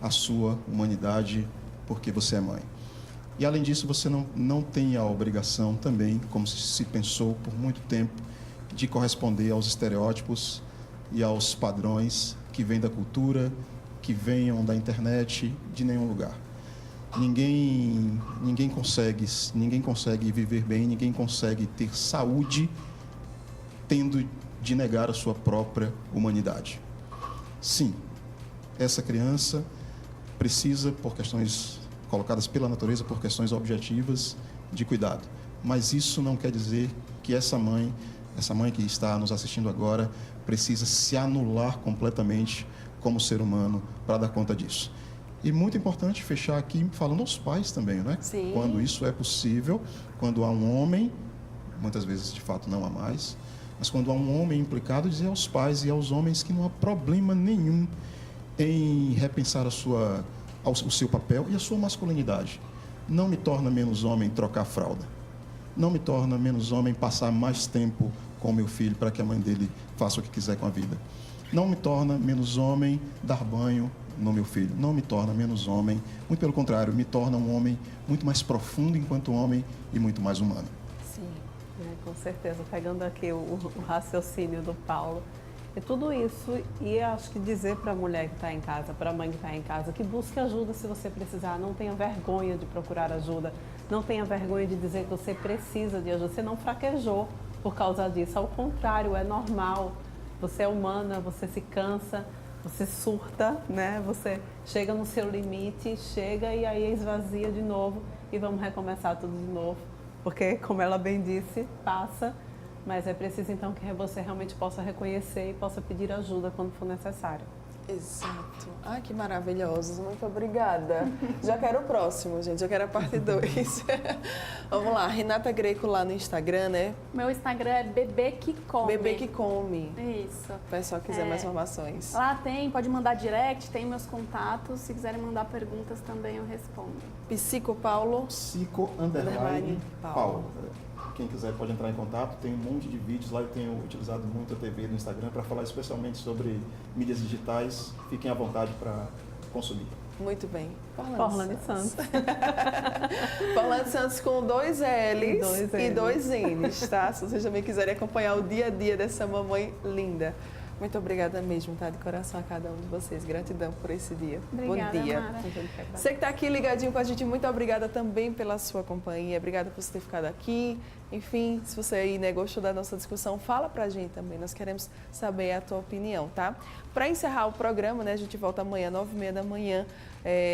a sua humanidade porque você é mãe. E, além disso, você não tem a obrigação também, como se pensou por muito tempo, de corresponder aos estereótipos e aos padrões que vêm da cultura, que venham da internet, de nenhum lugar. Ninguém consegue viver bem, ninguém consegue ter saúde tendo de negar a sua própria humanidade. Sim, essa criança precisa, por questões colocadas pela natureza, por questões objetivas, de cuidado. Mas isso não quer dizer que essa mãe que está nos assistindo agora, precisa se anular completamente como ser humano para dar conta disso. E muito importante fechar aqui falando aos pais também, né? Sim. Quando isso é possível, quando há um homem, muitas vezes de fato não há mais, mas quando há um homem implicado, dizer aos pais e aos homens que não há problema nenhum em repensar o seu papel e a sua masculinidade. Não me torna menos homem trocar fralda. Não me torna menos homem passar mais tempo com meu filho para que a mãe dele faça o que quiser com a vida. Não me torna menos homem dar banho no meu filho. Não me torna menos homem. Muito pelo contrário, me torna um homem muito mais profundo enquanto homem e muito mais humano. Sim, com certeza. Pegando aqui o raciocínio do Paulo. É tudo isso, e acho que dizer para a mulher que está em casa, para a mãe que está em casa, que busque ajuda se você precisar, não tenha vergonha de procurar ajuda, não tenha vergonha de dizer que você precisa de ajuda, você não fraquejou por causa disso, ao contrário, é normal, você é humana, você se cansa, você surta, né? Você chega no seu limite, chega e aí esvazia de novo e vamos recomeçar tudo de novo, porque, como ela bem disse, passa. Mas é preciso, então, que você realmente possa reconhecer e possa pedir ajuda quando for necessário. Exato. Ai, que maravilhosos. Muito obrigada. Já quero o próximo, gente. Já quero a parte 2. Vamos lá. Renata Greco lá no Instagram, né? Meu Instagram é Bebê que Come. Bebê que Come. Isso. Se o pessoal quiser mais informações. Lá tem, pode mandar direct, tem meus contatos. Se quiserem mandar perguntas também eu respondo. Psico Paulo. Psico_Paulo. quem quiser pode entrar em contato. Tem um monte de vídeos lá, eu tenho utilizado muito a TV no Instagram para falar especialmente sobre mídias digitais. Fiquem à vontade para consumir. Muito bem. Porlane Santos. Porlane Santos com 2 L's e 2 N's, tá? Se vocês também quiserem acompanhar o dia a dia dessa mamãe linda. Muito obrigada mesmo, tá? De coração a cada um de vocês. Gratidão por esse dia. Obrigada, bom dia. Mara. Você que está aqui ligadinho com a gente, muito obrigada também pela sua companhia. Obrigada por você ter ficado aqui. Enfim, se você aí, né, gostou da nossa discussão, fala pra gente também. Nós queremos saber a tua opinião, tá? Para encerrar o programa, né, a gente volta amanhã, 9h30 da manhã.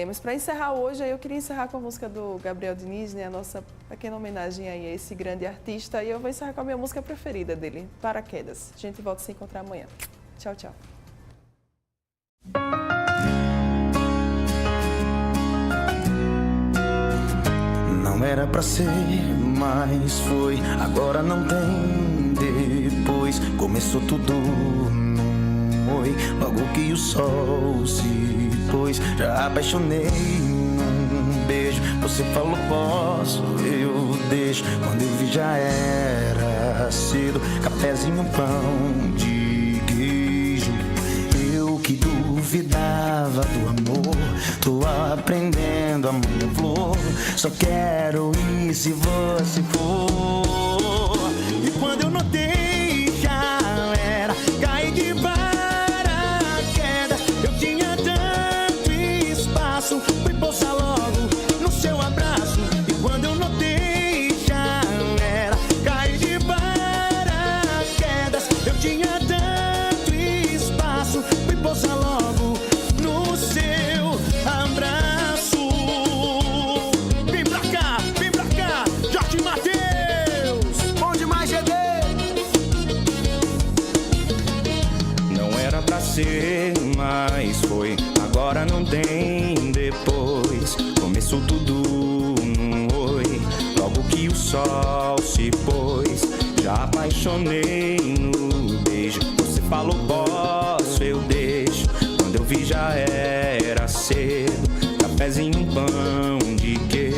Mas para encerrar hoje, eu queria encerrar com a música do Gabriel Diniz, né, a nossa pequena homenagem aí a esse grande artista. E eu vou encerrar com a minha música preferida dele, Paraquedas. A gente volta a se encontrar amanhã. Tchau, tchau. Não era pra ser, mas foi. Agora não tem depois. Começou tudo num oi. Logo que o sol se pôs, já apaixonei num beijo. Você falou posso, eu deixo. Quando eu vi já era cedo. Cafézinho, pão de queijo. Eu que duvidava do amor, tô aprendendo a minha flor. Só quero ir se você for. E quando eu notei já era, caí de paraquedas. Eu tinha tanto espaço, fui pousar logo no seu abraço. E quando eu notei já era, caí de paraquedas. Eu tinha tanto espaço, fui pousar logo no seu abraço. Vem pra cá, Jorge Mateus, bom demais, GD. Não era pra ser, mas foi. Agora não tem depois. Começou tudo num oi. Logo que o sol se pôs, já apaixonei no beijo. Você falou posso, eu deixo. Quando eu vi já era cedo. Cafézinho, pão de queijo.